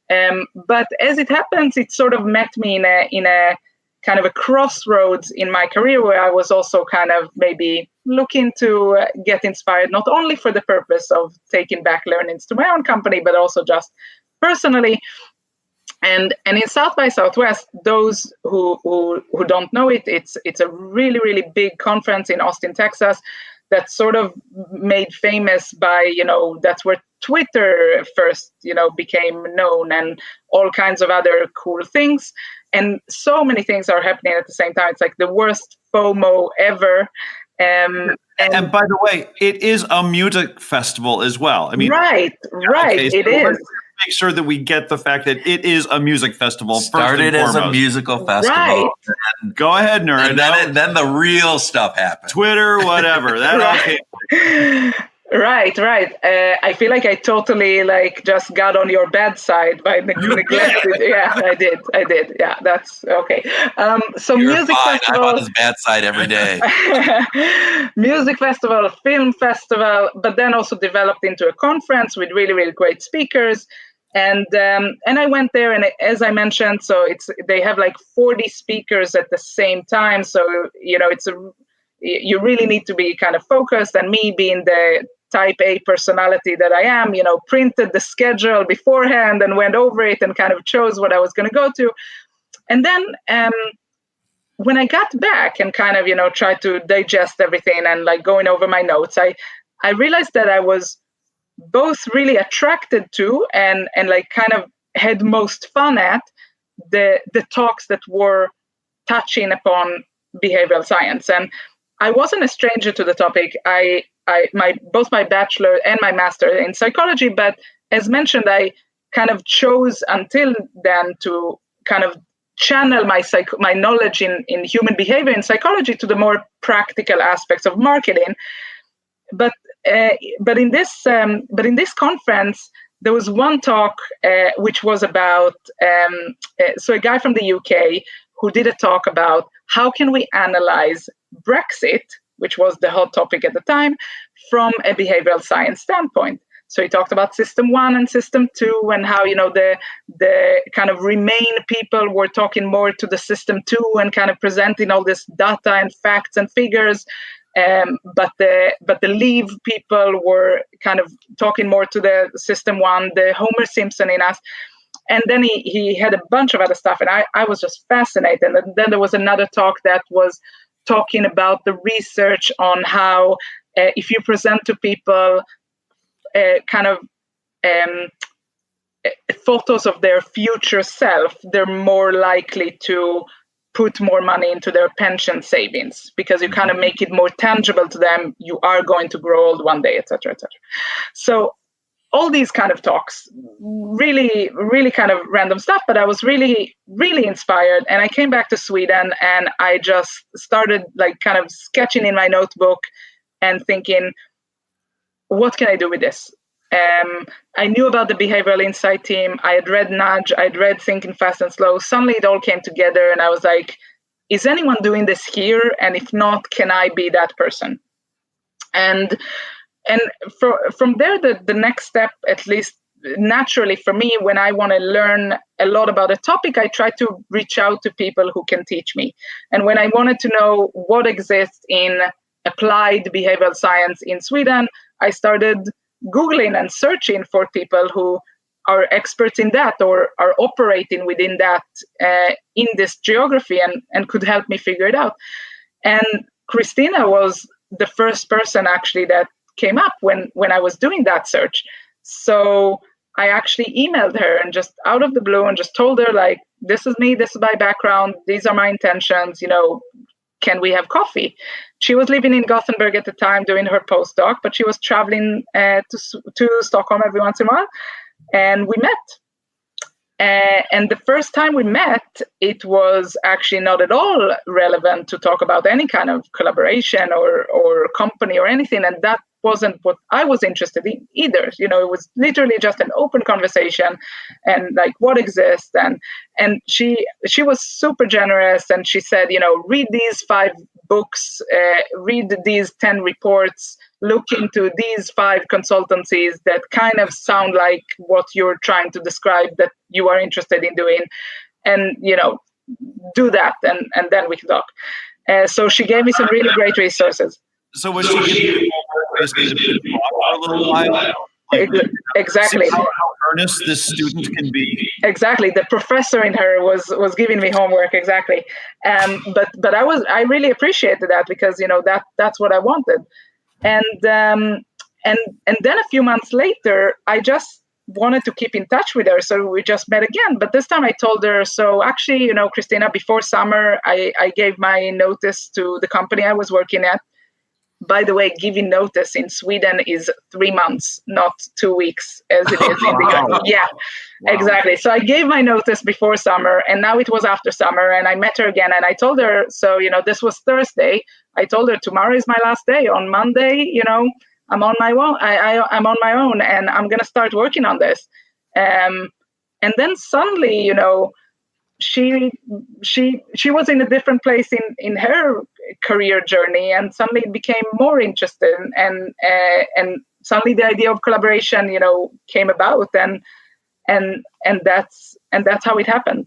But as it happens, it sort of met me in a kind of a crossroads in my career, where I was also kind of maybe looking to get inspired, not only for the purpose of taking back learnings to my own company, but also just personally. And in South by Southwest, those who don't know it, it's a really, really big conference in Austin, Texas, that's sort of made famous by, that's where Twitter first, became known, and all kinds of other cool things. And so many things are happening at the same time. It's like the worst FOMO ever. And by the way, it is a music festival as well. I mean, right, okay, so it is. Make sure that we get the fact that it is a music festival. Started as a musical festival. Right. Go ahead, Nurit. And then the real stuff happened. Twitter, whatever. That okay. Right. I feel like I totally just got on your bad side by neglecting. Yeah, I did. Yeah, that's okay. So You're music fine. festival. I'm on his bad side every day. Music festival, film festival, but then also developed into a conference with really, really great speakers. And I went there, and as I mentioned, so they have like 40 speakers at the same time. So you really need to be kind of focused. And me being the type A personality that I am, printed the schedule beforehand and went over it and kind of chose what I was going to go to. And then when I got back and kind of tried to digest everything and like going over my notes, I realized that I was both really attracted to and like kind of had most fun at the talks that were touching upon behavioral science. And I wasn't a stranger to the topic. Both my bachelor and my master in psychology, but as mentioned, I kind of chose until then to kind of channel my knowledge in human behavior and psychology to the more practical aspects of marketing. But in this conference, there was one talk which was about so a guy from the UK who did a talk about how can we analyze Brexit, which was the hot topic at the time, from a behavioral science standpoint. So he talked about system 1 and system 2 and how the kind of Remain people were talking more to the system 2 and kind of presenting all this data and facts and figures. But the Leave people were kind of talking more to the system 1, the Homer Simpson in us. And then he had a bunch of other stuff, and I was just fascinated. And then there was another talk that was talking about the research on how if you present to people kind of photos of their future self, they're more likely to put more money into their pension savings because you kind of make it more tangible to them. You are going to grow old one day, etc., etc. So all these kind of talks, really, really kind of random stuff, but I was really, really inspired. And I came back to Sweden and I just started like kind of sketching in my notebook and thinking, what can I do with this? I knew about the behavioral insight team. I had read Nudge. I'd read Thinking Fast and Slow. Suddenly it all came together and I was like, is anyone doing this here? And if not, can I be that person? And from there, the next step, at least naturally for me, when I want to learn a lot about a topic, I try to reach out to people who can teach me. And when I wanted to know what exists in applied behavioral science in Sweden, I started Googling and searching for people who are experts in that or are operating within that in this geography and could help me figure it out. And Christina was the first person actually that came up when I was doing that search. So I actually emailed her and just out of the blue and just told her like, this is me, this is my background, these are my intentions, can we have coffee? She was living in Gothenburg at the time doing her postdoc, but she was traveling to Stockholm every once in a while. And we met. And the first time we met, it was actually not at all relevant to talk about any kind of collaboration or company or anything. And that wasn't what I was interested in either. It was literally just an open conversation and like what exists. And she was super generous. And she said, read these 5 books, read these 10 reports, look into these 5 consultancies that kind of sound like what you're trying to describe that you are interested in doing. And, do that. And then we can talk. So she gave me some really great resources. So was she giving you basically for a little while? Exactly. How earnest this student can be. Exactly. The professor in her was giving me homework. Exactly. But I really appreciated that because that's what I wanted. And then a few months later, I just wanted to keep in touch with her. So we just met again. But this time I told her, so actually, Christina, before summer, I gave my notice to the company I was working at. By the way, giving notice in Sweden is 3 months, not 2 weeks as it is in the US. Yeah, wow. Exactly. So I gave my notice before summer and now it was after summer and I met her again and I told her, so, this was Thursday. I told her tomorrow is my last day. On Monday, I'm on my own. I'm on my own and I'm going to start working on this. And then suddenly, she was in a different place in her career journey and suddenly became more interested and suddenly the idea of collaboration came about and and that's how it happened.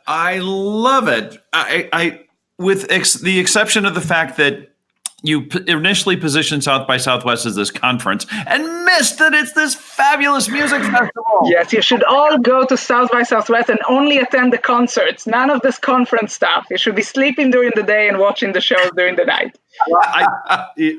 I love it. I with the exception of the fact that you initially positioned South by Southwest as this conference and missed that it's this fabulous music festival. Yes, you should all go to South by Southwest and only attend the concerts. None of this conference stuff. You should be sleeping during the day and watching the shows during the night.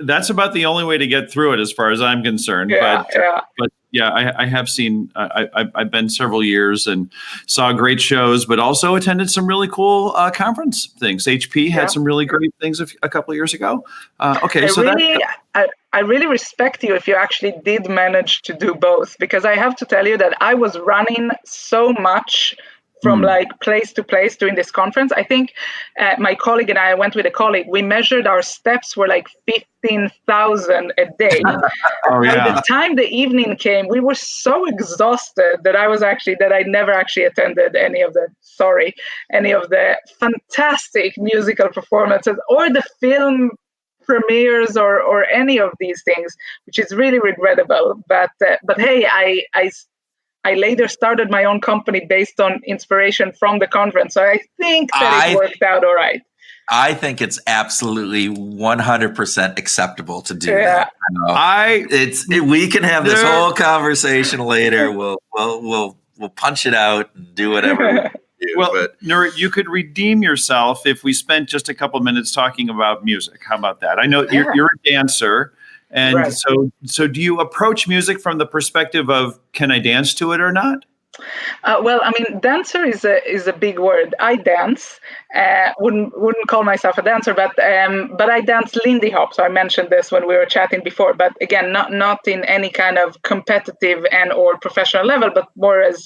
That's about the only way to get through it, as far as I'm concerned. But I have seen. I've been several years and saw great shows, but also attended some really cool conference things. HP had some really great things a couple of years ago. I really respect you if you actually did manage to do both, because I have to tell you that I was running so much from like place to place during this conference. I think my colleague and I went with a colleague. We measured our steps were like 15,000 a day. By the time the evening came, we were so exhausted that I never actually attended any of the fantastic musical performances or the film premieres or any of these things, which is really regrettable. But hey, I later started my own company based on inspiration from the conference. So I think that it worked out all right. I think it's absolutely 100% acceptable to do that. We can have this whole conversation later. We'll punch it out and do whatever we do. Well, Nurit, you could redeem yourself if we spent just a couple minutes talking about music. How about that? I know you're a dancer. And so do you approach music from the perspective of, can I dance to it or not? Well, I mean, dancer is a big word. I dance. Wouldn't call myself a dancer, but I dance Lindy Hop. So I mentioned this when we were chatting before. But again, not in any kind of competitive and or professional level, but more as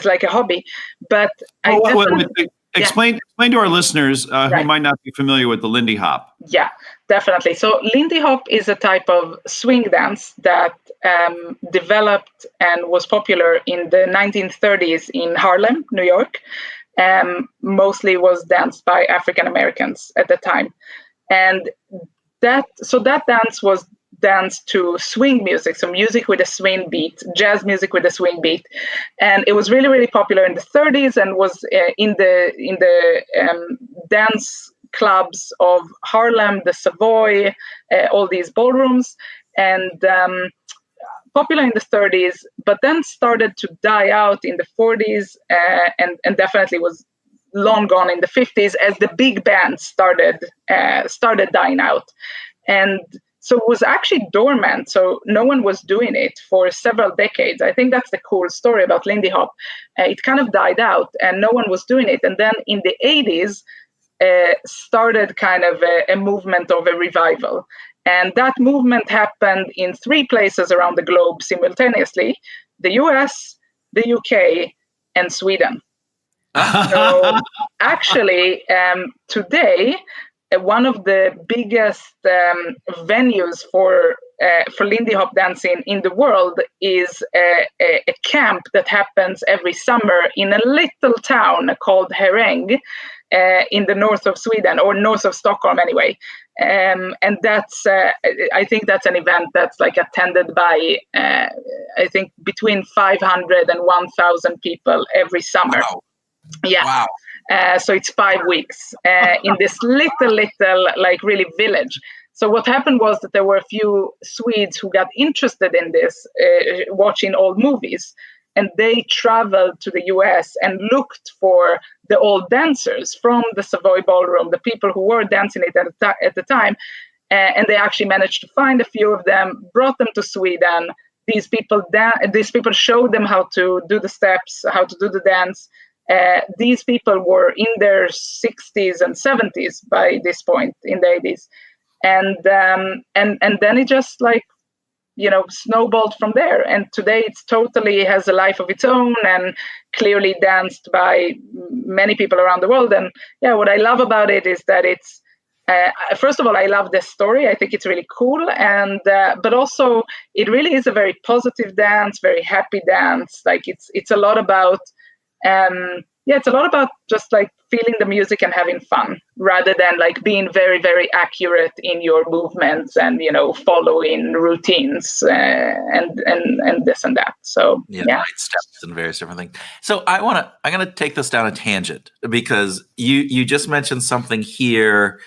like a hobby. But Explain to our listeners who might not be familiar with the Lindy Hop. Yeah, definitely. So Lindy Hop is a type of swing dance that developed and was popular in the 1930s in Harlem, New York. Mostly was danced by African Americans at the time. And that dance was danced to swing music, so music with a swing beat, jazz music with a swing beat, and it was really, really popular in the 30s and was in the dance clubs of Harlem, the Savoy, all these ballrooms, and popular in the 30s, but then started to die out in the 40s, and definitely was long gone in the 50s as the big bands started dying out, and so it was actually dormant. So no one was doing it for several decades. I think that's the cool story about Lindy Hop. It kind of died out and no one was doing it. And then in the 80s, started kind of a movement of a revival. And that movement happened in 3 places around the globe simultaneously: the US, the UK, and Sweden. So actually, today, one of the biggest venues for Lindy Hop dancing in the world is a camp that happens every summer in a little town called Herräng in the north of Sweden, or north of Stockholm anyway. And that's, I think that's an event that's like attended by, I think between 500 and 1,000 people every summer. Wow. Yeah. Wow. So it's 5 weeks in this little, like really village. So what happened was that there were a few Swedes who got interested in this, watching old movies. And they traveled to the US and looked for the old dancers from the Savoy Ballroom, the people who were dancing it at the time. And they actually managed to find a few of them, brought them to Sweden. These people showed them how to do the steps, how to do the dance. These people were in their 60s and 70s by this point in the 80s, and then it just snowballed from there. And today it's totally has a life of its own and clearly danced by many people around the world. And what I love about it is that it's first of all, I love this story. I think it's really cool, and but also it really is a very positive dance, very happy dance. Like it's a lot about yeah, it's a lot about just like feeling the music and having fun rather than like being very, very accurate in your movements and, following routines and this and that. So, right steps and various different things. So I'm going to take this down a tangent because you just mentioned something here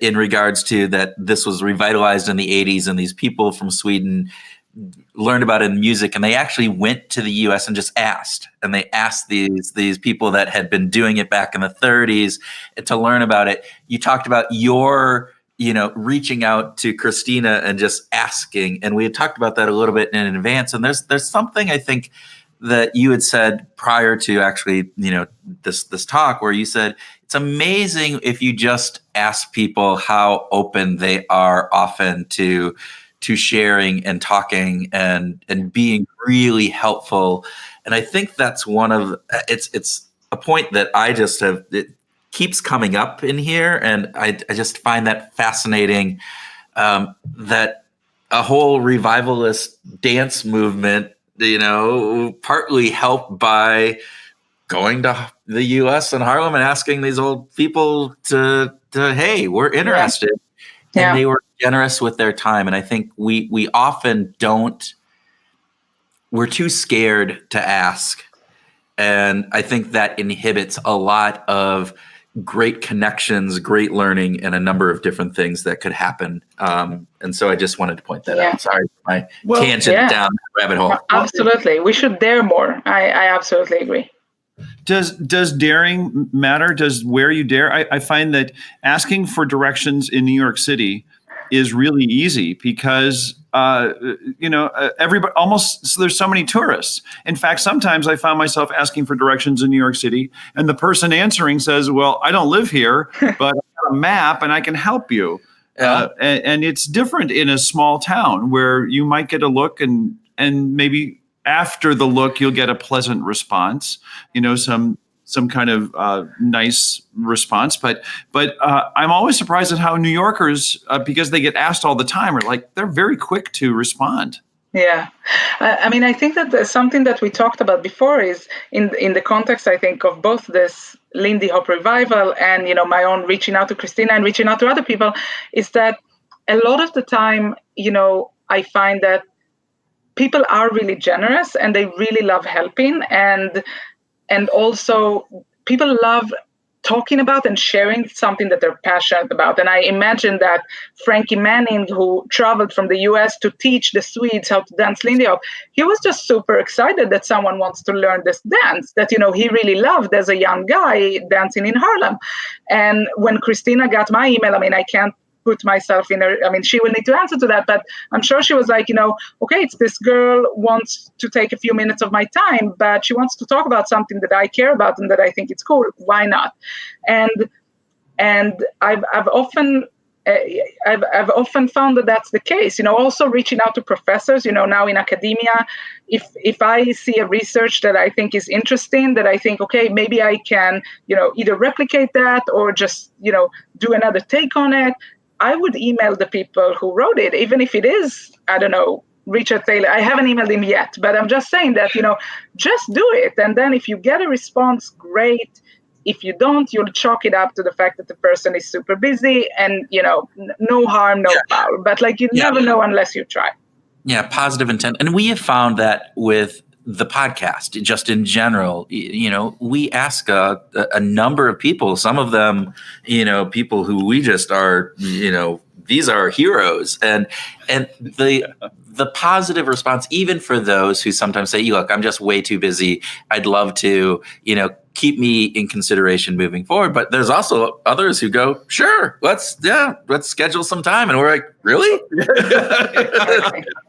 in regards to that this was revitalized in the 80s and these people from Sweden learned about it in music, and they actually went to the US and just asked. And they asked these people that had been doing it back in the 30s to learn about it. You talked about your, reaching out to Christina and just asking. And we had talked about that a little bit in advance. And there's something I think that you had said prior to actually, this talk where you said, it's amazing if you just ask people how open they are often to sharing and talking and being really helpful. And I think that's one of it's a point that I just have, it keeps coming up in here. And I just find that fascinating, that a whole revivalist dance movement, partly helped by going to the US and Harlem and asking these old people to hey, we're interested. Yeah. And they were generous with their time. And I think we often we're too scared to ask. And I think that inhibits a lot of great connections, great learning, and a number of different things that could happen. And so I just wanted to point that out. Sorry for my tangent down the rabbit hole. Absolutely. We should dare more. I absolutely agree. Does daring matter? Does where you dare? I find that asking for directions in New York City is really easy because everybody almost, so there's so many tourists. In fact, sometimes I found myself asking for directions in New York City, and the person answering says, "Well, I don't live here, but I have a map and I can help you." Yeah. And it's different in a small town where you might get a look and maybe after the look, you'll get a pleasant response, some kind of nice response. But I'm always surprised at how New Yorkers, because they get asked all the time, are like, they're very quick to respond. Yeah. I think that there's something that we talked about before is in the context, I think, of both this Lindy Hop revival and, my own reaching out to Christina and reaching out to other people, is that a lot of the time, I find that people are really generous and they really love helping, and also people love talking about and sharing something that they're passionate about. And I imagine that Frankie Manning, who traveled from the US to teach the Swedes how to dance Lindy Hop, he was just super excited that someone wants to learn this dance that, he really loved as a young guy dancing in Harlem. And when Christina got my email, I can't put myself in her, she will need to answer to that, but I'm sure she was like, okay, it's this girl wants to take a few minutes of my time, but she wants to talk about something that I care about and that I think it's cool. Why not? And I've often found that that's the case. Also reaching out to professors. Now in academia, if I see a research that I think is interesting, that I think, okay, maybe I can, either replicate that or just, do another take on it, I would email the people who wrote it, even if it is, I don't know, Richard Taylor. I haven't emailed him yet, but I'm just saying that, just do it. And then if you get a response, great. If you don't, you'll chalk it up to the fact that the person is super busy and, no harm, no foul. But you never know unless you try. Yeah, positive intent. And we have found that with the podcast, just in general, we ask a number of people, some of them, people who we just are, these are heroes. And the positive response, even for those who sometimes say, look, I'm just way too busy. I'd love to, keep me in consideration moving forward. But there's also others who go, sure, let's schedule some time. And we're like, really?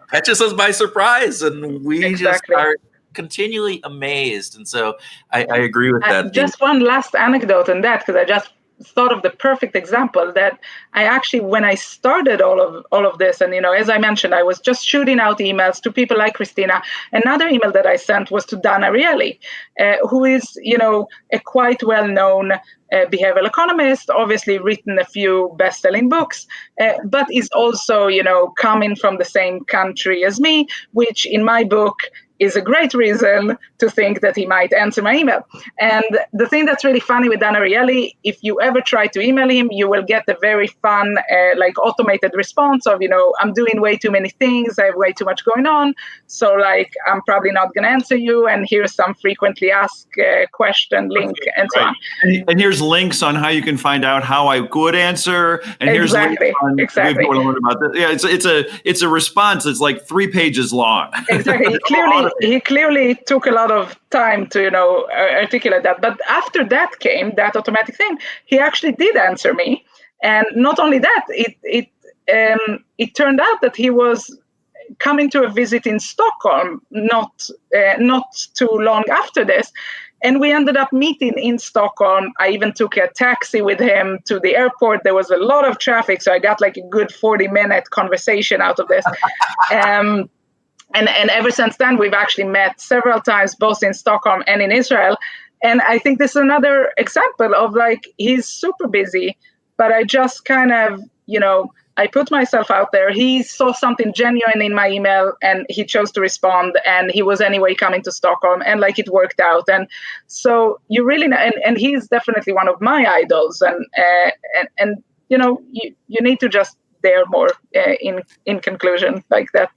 Catches us by surprise. And we just are continually amazed. And so I agree with that. Just one last anecdote on that, because I just thought of the perfect example that I actually, when I started all of this, and as I mentioned, I was just shooting out emails to people like Christina. Another email that I sent was to Dan Ariely, who is a quite well-known behavioral economist, obviously written a few best-selling books, but is also coming from the same country as me, which in my book is a great reason to think that he might answer my email. And the thing that's really funny with Dan Ariely, if you ever try to email him, you will get a very fun, like automated response of, I'm doing way too many things. I have way too much going on. So like, I'm probably not going to answer you. And here's some frequently asked question link and so on. And here's links on how you can find out how I could answer. And here's links on if you want to learn about this. Yeah, it's a response that's like 3 pages long. Exactly. He clearly took a lot of time to, articulate that. But after that came that automatic thing, he actually did answer me. And not only that, it turned out that he was coming to a visit in Stockholm not too long after this. And we ended up meeting in Stockholm. I even took a taxi with him to the airport. There was a lot of traffic, so I got like a good 40-minute conversation out of this. And ever since then, we've actually met several times, both in Stockholm and in Israel. And I think this is another example of like, he's super busy, but I just kind of, I put myself out there. He saw something genuine in my email and he chose to respond. And he was anyway coming to Stockholm and like it worked out. And so you really, and he's definitely one of my idols. And you need to just dare more in conclusion like that.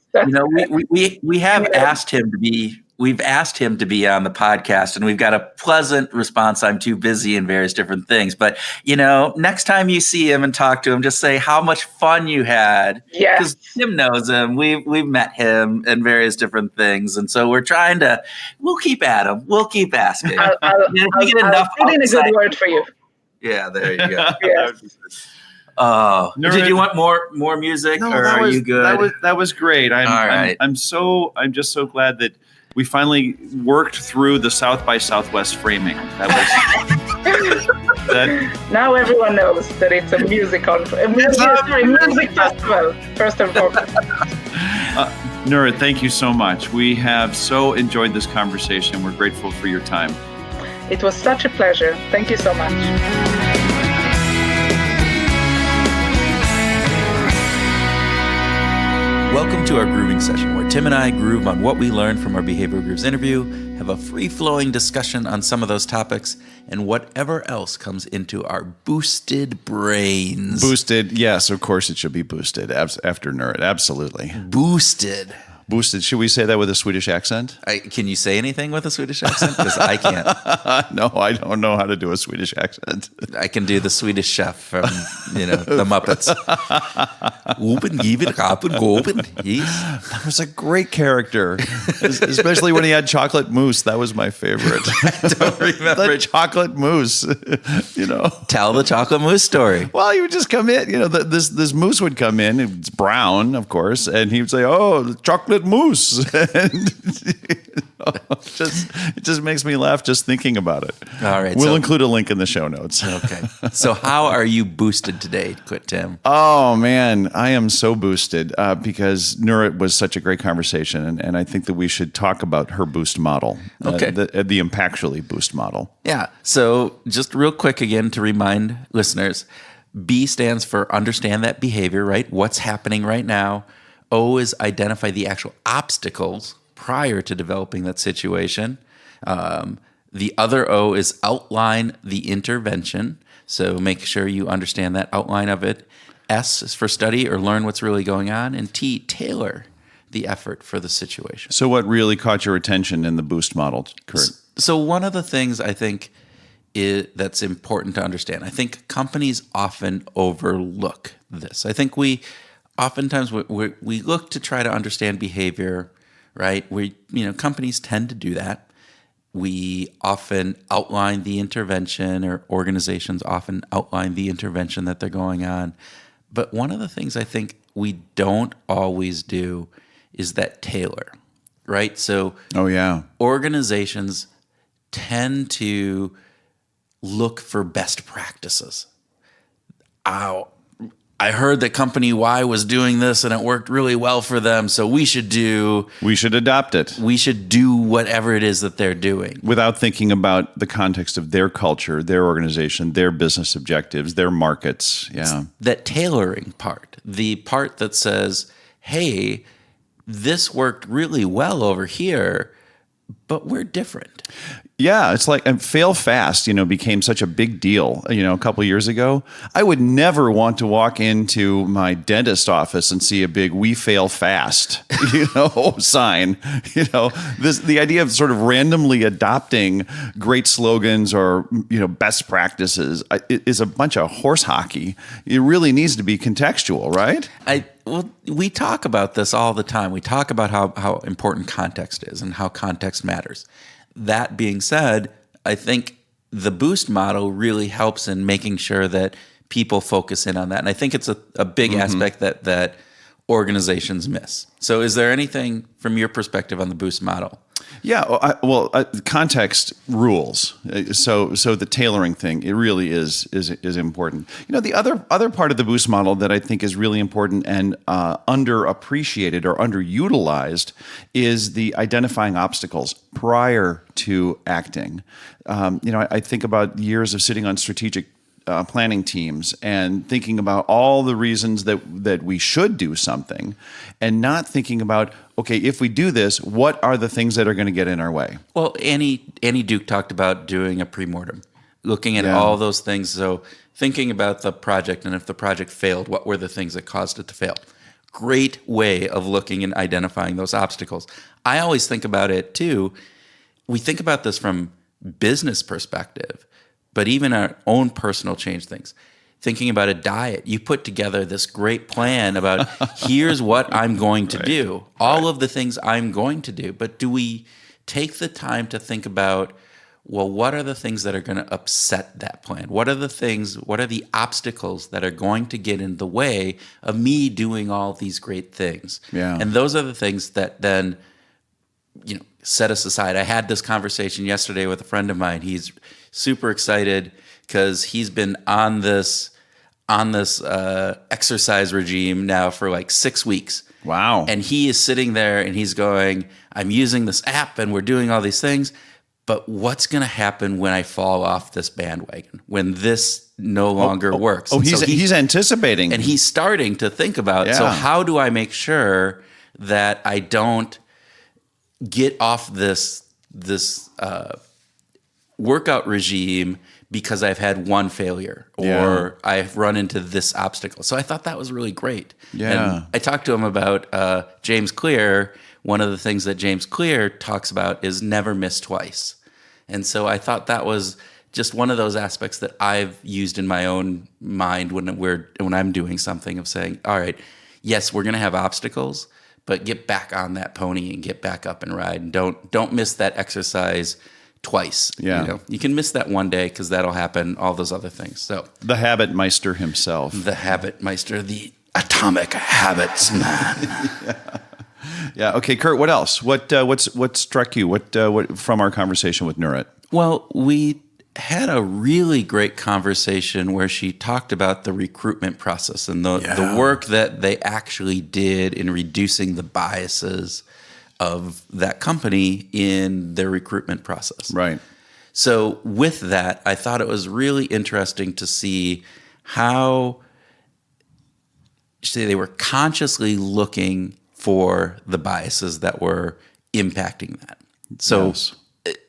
We have asked him to be. We've asked him to be on the podcast, and we've got a pleasant response. I'm too busy in various different things. But, next time you see him and talk to him, just say how much fun you had. Yeah. Because Tim knows him. We've met him and various different things. And so we're we'll keep at him. We'll keep asking. I'll put in a good word for you. Yeah, there you go. Yeah. Did you want more music, or are you good? That was great. All right. I'm just so glad that we finally worked through the South by Southwest framing. Now everyone knows that it's a music festival, first and foremost. Nurit, thank you so much. We have so enjoyed this conversation. We're grateful for your time. It was such a pleasure. Thank you so much. Welcome to our grooving session, where Tim and I groove on what we learned from our Behavioral Grooves interview, have a free-flowing discussion on some of those topics, and whatever else comes into our boosted brains. Boosted, yes, of course it should be boosted after Nurit, absolutely. Boosted. Boosted. Should we say that with a Swedish accent? Can you say anything with a Swedish accent? Because I can't. No, I don't know how to do a Swedish accent. I can do the Swedish chef from, the Muppets. Open, give it, open, go open. Yes. That was a great character, especially when he had chocolate mousse. That was my favorite. I don't remember. The chocolate mousse, Tell the chocolate mousse story. Well, he would just come in, this mousse would come in. It's brown, of course, and he would say, "Oh, chocolate mousse." And it just makes me laugh just thinking about it. All right. We'll include a link in the show notes. Okay. So how are you boosted today, Tim? Oh, man, I am so boosted because Nurit was such a great conversation. And I think that we should talk about her boost model. Okay. The Impactually boost model. Yeah. So just real quick again to remind listeners, B stands for understand that behavior, right? What's happening right now. O is identify the actual obstacles prior to developing that situation. The other O is outline the intervention. So make sure you understand that outline of it. S is for study or learn what's really going on. And T, tailor the effort for the situation. So what really caught your attention in the boost model, Kurt? So one of the things I think that's important to understand, I think companies often overlook this. I think oftentimes we look to try to understand behavior, right? Companies tend to do that. We often outline the intervention, or organizations often outline the intervention that they're going on. But one of the things I think we don't always do is that tailor, right? So organizations tend to look for best practices. I heard that company Y was doing this and it worked really well for them, so we should adopt it. We should do whatever it is that they're doing. Without thinking about the context of their culture, their organization, their business objectives, their markets. Yeah. It's that tailoring part, the part that says, hey, this worked really well over here, but we're different. Yeah, it's like fail fast, became such a big deal, a couple of years ago. I would never want to walk into my dentist office and see a big "we fail fast," sign. The idea of sort of randomly adopting great slogans or, best practices is a bunch of horse hockey. It really needs to be contextual, right? We talk about this all the time. We talk about how important context is and how context matters. That being said, I think the boost model really helps in making sure that people focus in on that. And I think it's a big aspect that organizations miss. So is there anything from your perspective on the boost model? Yeah, context rules. So the tailoring thing, it really is important. The other part of the boost model that I think is really important and underappreciated or underutilized is the identifying obstacles prior to acting. I think about years of sitting on strategic planning teams and thinking about all the reasons that we should do something, and not thinking about, okay, if we do this, what are the things that are going to get in our way? Well, Annie Duke talked about doing a pre-mortem, looking at all those things. So thinking about the project, and if the project failed, what were the things that caused it to fail? Great way of looking and identifying those obstacles. I always think about it too. We think about this from business perspective, but even our own personal change things. Thinking about a diet, you put together this great plan about here's what I'm going to do, all of the things I'm going to do. But do we take the time to think about, well, what are the things that are going to upset that plan? What are the obstacles that are going to get in the way of me doing all these great things? Yeah. And those are the things that then, set us aside. I had this conversation yesterday with a friend of mine. He's super excited because he's been on this exercise regime now for like 6 weeks. Wow. And he is sitting there and he's going, I'm using this app and we're doing all these things, but what's going to happen when I fall off this bandwagon, when this no longer works? Oh, he's anticipating. And he's starting to think about, so how do I make sure that I don't get off this workout regime because I've had one failure or I've run into this obstacle. So I thought that was really great. Yeah. And I talked to him about James Clear. One of the things that James Clear talks about is never miss twice. And so I thought that was just one of those aspects that I've used in my own mind when I'm doing something, of saying, all right, yes, we're going to have obstacles, but get back on that pony and get back up and ride. And don't miss that exercise twice. Yeah. You can miss that one day because that'll happen, all those other things. So the habit meister himself. The habit meister, the atomic habits man. Yeah. Okay, Kurt, what else? What struck you? What from our conversation with Nurit? Well, we had a really great conversation where she talked about the recruitment process and the work that they actually did in reducing the biases of that company in their recruitment process. Right. So with that, I thought it was really interesting to see how they were consciously looking for the biases that were impacting that. So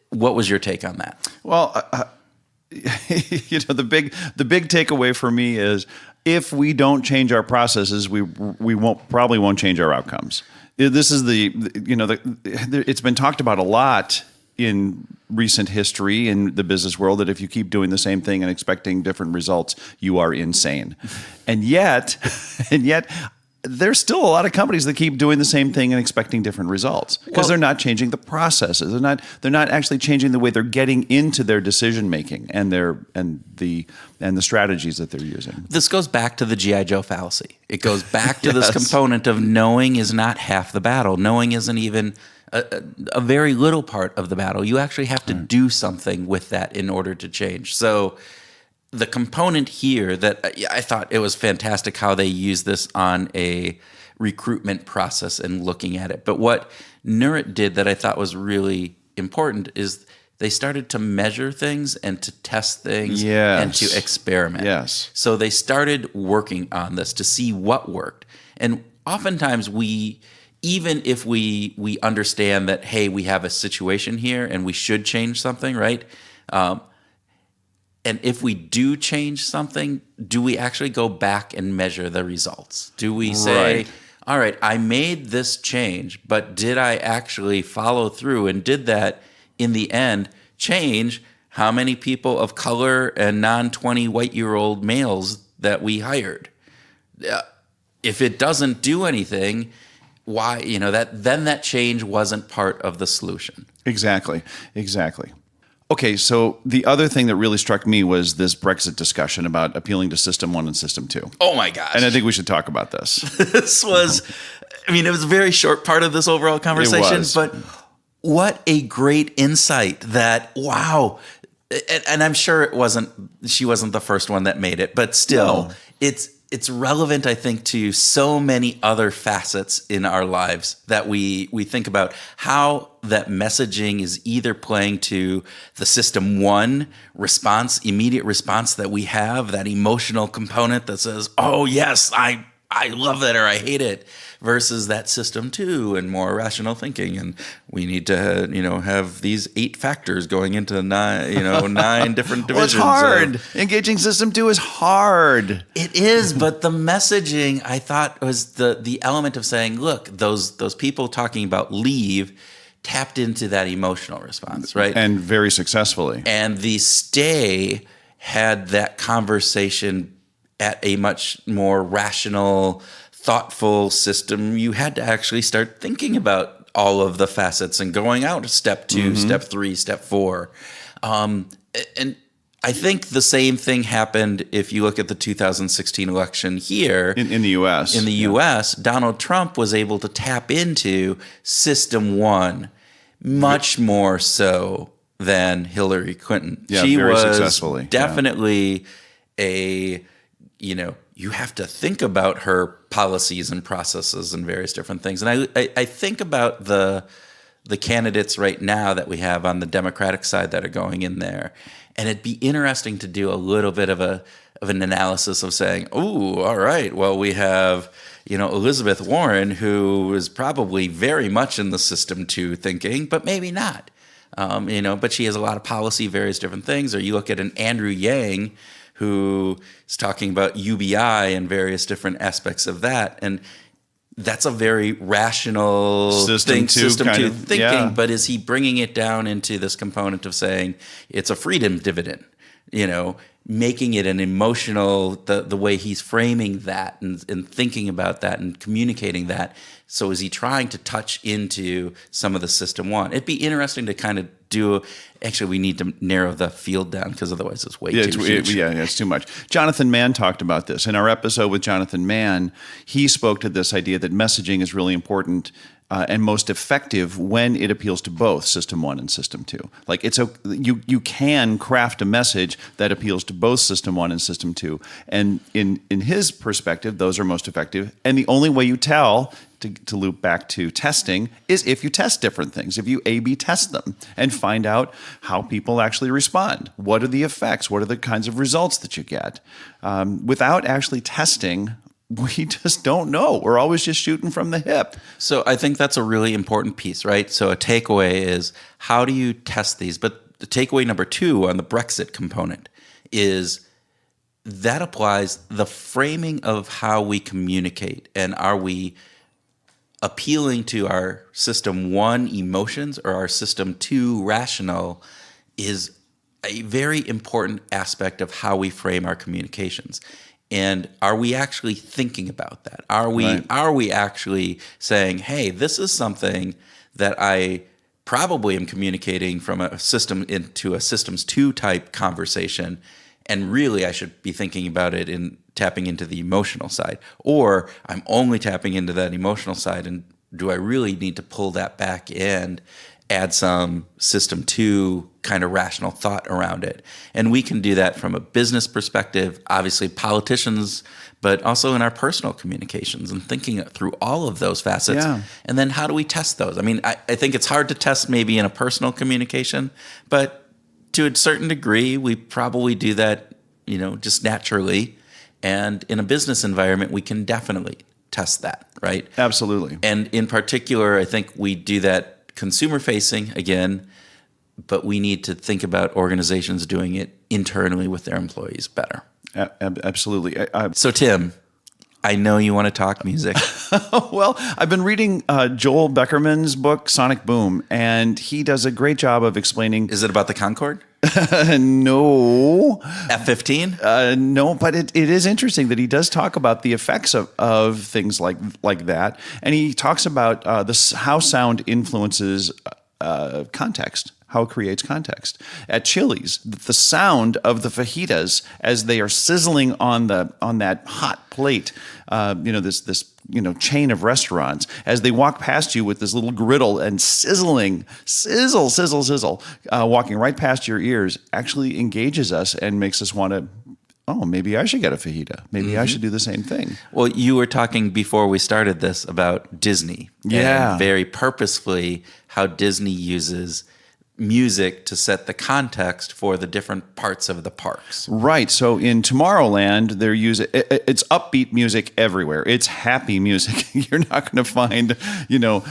what was your take on that? Well, the big takeaway for me is if we don't change our processes, we probably won't change our outcomes. This is it's been talked about a lot in recent history in the business world that if you keep doing the same thing and expecting different results, you are insane. And yet there's still a lot of companies that keep doing the same thing and expecting different results because they're not changing the processes. They're not actually changing the way they're getting into their decision making and the strategies that they're using. This goes back to the G.I. Joe fallacy. It goes back to this component of knowing is not half the battle. Knowing isn't even a very little part of the battle. You actually have to do something with that in order to change. So the component here that I thought it was fantastic how they used this on a recruitment process and looking at it. But what Nurit did that I thought was really important is they started to measure things and to test things and to experiment. Yes. So they started working on this to see what worked. And oftentimes we even if we understand that, hey, we have a situation here and we should change something, right? And if we do change something, do we actually go back and measure the results? Do we say, all right, I made this change, but did I actually follow through? And did that, in the end, change how many people of color and non-20 white-year-old males that we hired? If it doesn't do anything, why, then that change wasn't part of the solution. Exactly. Okay, so the other thing that really struck me was this Brexit discussion about appealing to System 1 and System 2. Oh my gosh. And I think we should talk about this. This was, it was a very short part of this overall conversation, but what a great insight that, wow. And I'm sure she wasn't the first one that made it, but still, it's relevant, I think, to so many other facets in our lives that we think about how that messaging is either playing to the System 1 response, immediate response that we have, that emotional component that says, oh, yes, I love it or I hate it, versus that System 2 and more rational thinking. And we need to, have these 8 factors going into 9 different divisions. Well, it's hard. Engaging System 2 is hard. It is, but the messaging, I thought, was the element of saying, look, those people talking about leave tapped into that emotional response, right? And very successfully. And the stay had that conversation at a much more rational, thoughtful system. You had to actually start thinking about all of the facets and going out step 2, step 3, step 4. And I think the same thing happened if you look at the 2016 election here. In the U.S. In the U.S., Donald Trump was able to tap into System 1 much more so than Hillary Clinton. Yeah, she very was successfully. Definitely you have to think about her policies and processes and various different things. And I think about the candidates right now that we have on the Democratic side that are going in there. And it'd be interesting to do a little bit of an analysis of saying, oh, all right, well, we have, Elizabeth Warren, who is probably very much in the System 2 thinking, but maybe not. But she has a lot of policy, various different things. Or you look at an Andrew Yang, who is talking about UBI and various different aspects of that. And that's a very rational System 2 thinking, yeah. But is he bringing it down into this component of saying it's a freedom dividend, making it an emotional, the way he's framing that and thinking about that and communicating that. So is he trying to touch into some of the System 1? It'd be interesting to kind of actually we need to narrow the field down because otherwise it's way too huge. It's too much. Jonathan Mann talked about this. In our episode with Jonathan Mann, he spoke to this idea that messaging is really important and most effective when it appeals to both System 1 and System 2. Like you can craft a message that appeals to both System 1 and System 2. And in his perspective, those are most effective. And the only way you tell, to loop back to testing, is if you test different things, if you A/B test them and find out how people actually respond. What are the effects? What are the kinds of results that you get? Without actually testing, we just don't know. We're always just shooting from the hip. So I think that's a really important piece, right? So a takeaway is, how do you test these? But the takeaway number 2 on the Brexit component is that applies the framing of how we communicate. And are we appealing to our System 1 emotions or our System 2 rational is a very important aspect of how we frame our communications. And are we actually thinking about that? Are we actually saying, hey, this is something that I probably am communicating from a system into a Systems 2 type conversation, and really I should be thinking about it in tapping into the emotional side, or I'm only tapping into that emotional side, and do I really need to pull that back and add some System 2 kind of rational thought around it? And we can do that from a business perspective, obviously politicians, but also in our personal communications and thinking through all of those facets. Yeah. And then how do we test those? I mean, I think it's hard to test maybe in a personal communication, but to a certain degree, we probably do that, just naturally. And in a business environment, we can definitely test that, right? Absolutely. And in particular, I think we do that consumer facing again, but we need to think about organizations doing it internally with their employees better. Absolutely. So Tim, I know you want to talk music. Well, I've been reading Joel Beckerman's book, Sonic Boom, and he does a great job of explaining. Is it about the Concorde? No. F-15? No, but it is interesting that he does talk about the effects of things like that. And he talks about how sound influences context, how it creates context. At Chili's, the sound of the fajitas as they are sizzling on that hot plate, this chain of restaurants, as they walk past you with this little griddle and sizzling, sizzle, walking right past your ears, actually engages us and makes us want to, oh, maybe I should get a fajita. Maybe I should do the same thing. Well, you were talking before we started this about Disney. Yeah. And very purposefully how Disney uses music to set the context for the different parts of the parks. Right. So in Tomorrowland, they're using it's upbeat music everywhere. It's happy music. You're not going to find,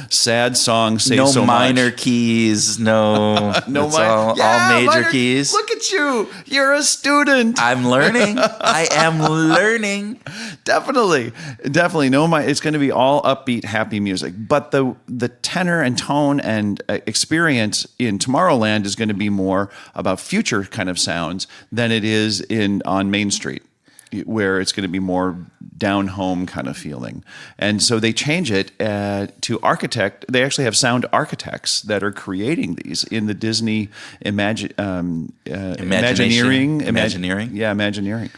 sad songs. Say no so minor much. keys. No. No all major keys. Look at you. You're a student. I'm learning. I am learning. Definitely. No, it's going to be all upbeat, happy music. But the tenor and tone and experience in Tomorrowland is going to be more about future kind of sounds than it is on Main Street, where it's going to be more down home kind of feeling. And so they change it to architect. They actually have sound architects that are creating these in the Disney Imagineering. Yeah, Imagineering.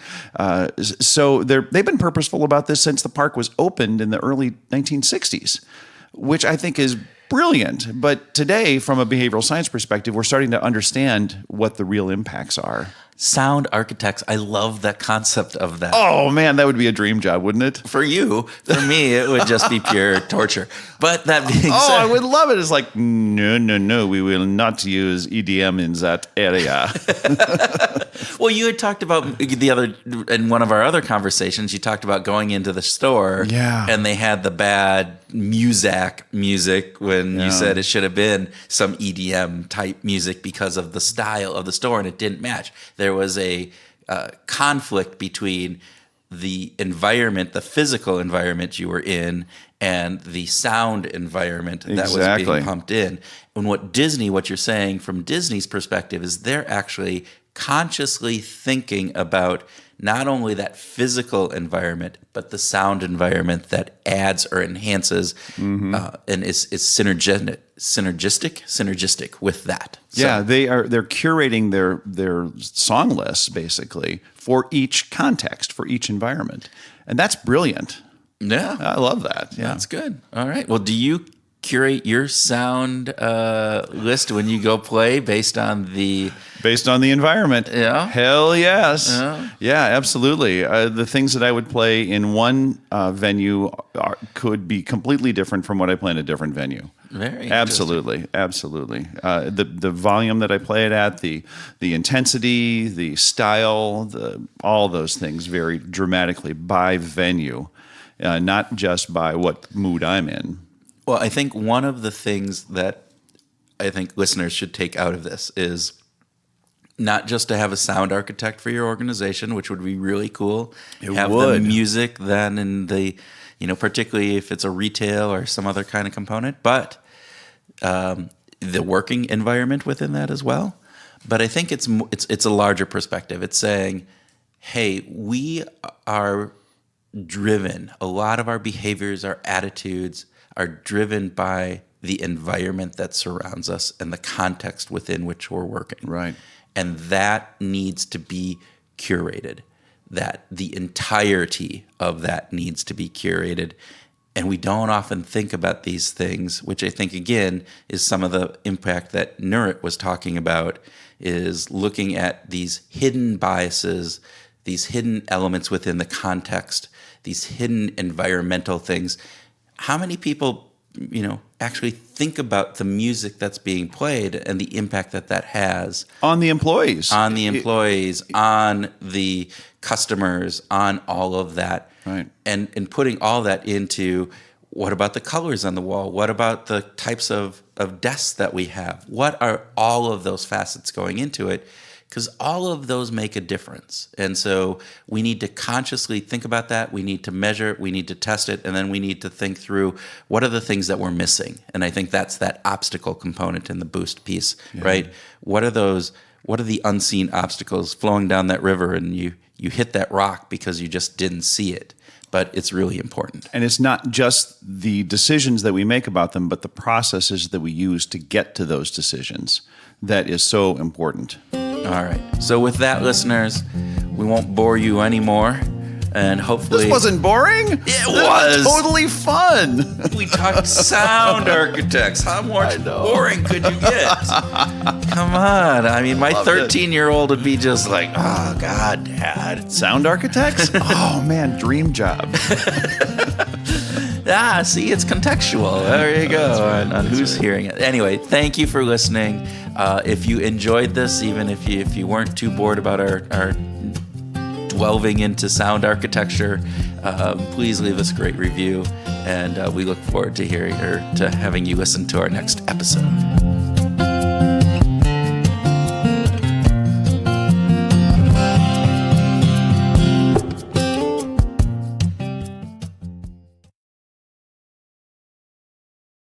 So they've been purposeful about this since the park was opened in the early 1960s, which I think is brilliant. But today, from a behavioral science perspective, we're starting to understand what the real impacts are. Sound architects. I love that concept of that. Oh, man, that would be a dream job, wouldn't it? For you. For me, it would just be pure torture. But that being said... Oh, I would love it. It's like, no, we will not use EDM in that area. Well, you had talked about in one of our other conversations, you talked about going into the store and they had the bad music when you said it should have been some EDM type music because of the style of the store, and it didn't match. There was a conflict between the environment, the physical environment you were in, and the sound environment that was being pumped in. And what you're saying from Disney's perspective is they're actually consciously thinking about not only that physical environment, but the sound environment that adds or enhances and is synergistic with that. So, yeah, they're curating their song lists basically for each context, for each environment, and that's brilliant. Yeah, I love that. Yeah, that's good. All right. Well, do you curate your sound list when you go play based on the environment? Yeah. Hell yes. Yeah, absolutely. The things that I would play in one venue could be completely different from what I play in a different venue. Very absolutely. The volume that I play it at, the intensity, the style, all those things vary dramatically by venue, not just by what mood I'm in. Well, I think one of the things that I think listeners should take out of this is not just to have a sound architect for your organization, which would be really cool. The music then in the, particularly if it's a retail or some other kind of component, but the working environment within that as well. But I think it's a larger perspective. It's saying, hey, we are driven. A lot of our behaviors, our attitudes are driven by the environment that surrounds us and the context within which we're working. Right. And that needs to be curated. That the entirety of that needs to be curated. And we don't often think about these things, which I think, again, is some of the impact that Nurit was talking about, is looking at these hidden biases, these hidden elements within the context, these hidden environmental things. How many people actually think about the music that's being played and the impact that has on the employees, on the customers, on all of that. Right. And putting all that into, what about the colors on the wall? What about the types of desks that we have? What are all of those facets going into it? Because all of those make a difference. And so we need to consciously think about that. We need to measure it. We need to test it. And then we need to think through, what are the things that we're missing? And I think that's that obstacle component in the boost piece, right? What are the unseen obstacles flowing down that river, and you hit that rock because you just didn't see it? But it's really important. And it's not just the decisions that we make about them, but the processes that we use to get to those decisions that is so important. All right. So with that, listeners, we won't bore you anymore. And hopefully... This wasn't boring? It was. Totally fun. We talked sound architects. How much boring could you get? Come on. I mean, my 13-year-old would be just like, oh, God, Dad. Sound architects? Oh, man, dream job. See, it's contextual. There you go, on who's hearing it. Anyway, thank you for listening. If you enjoyed this, even if you weren't too bored about our delving into sound architecture, please leave us a great review, and we look forward to hearing or to having you listen to our next episode.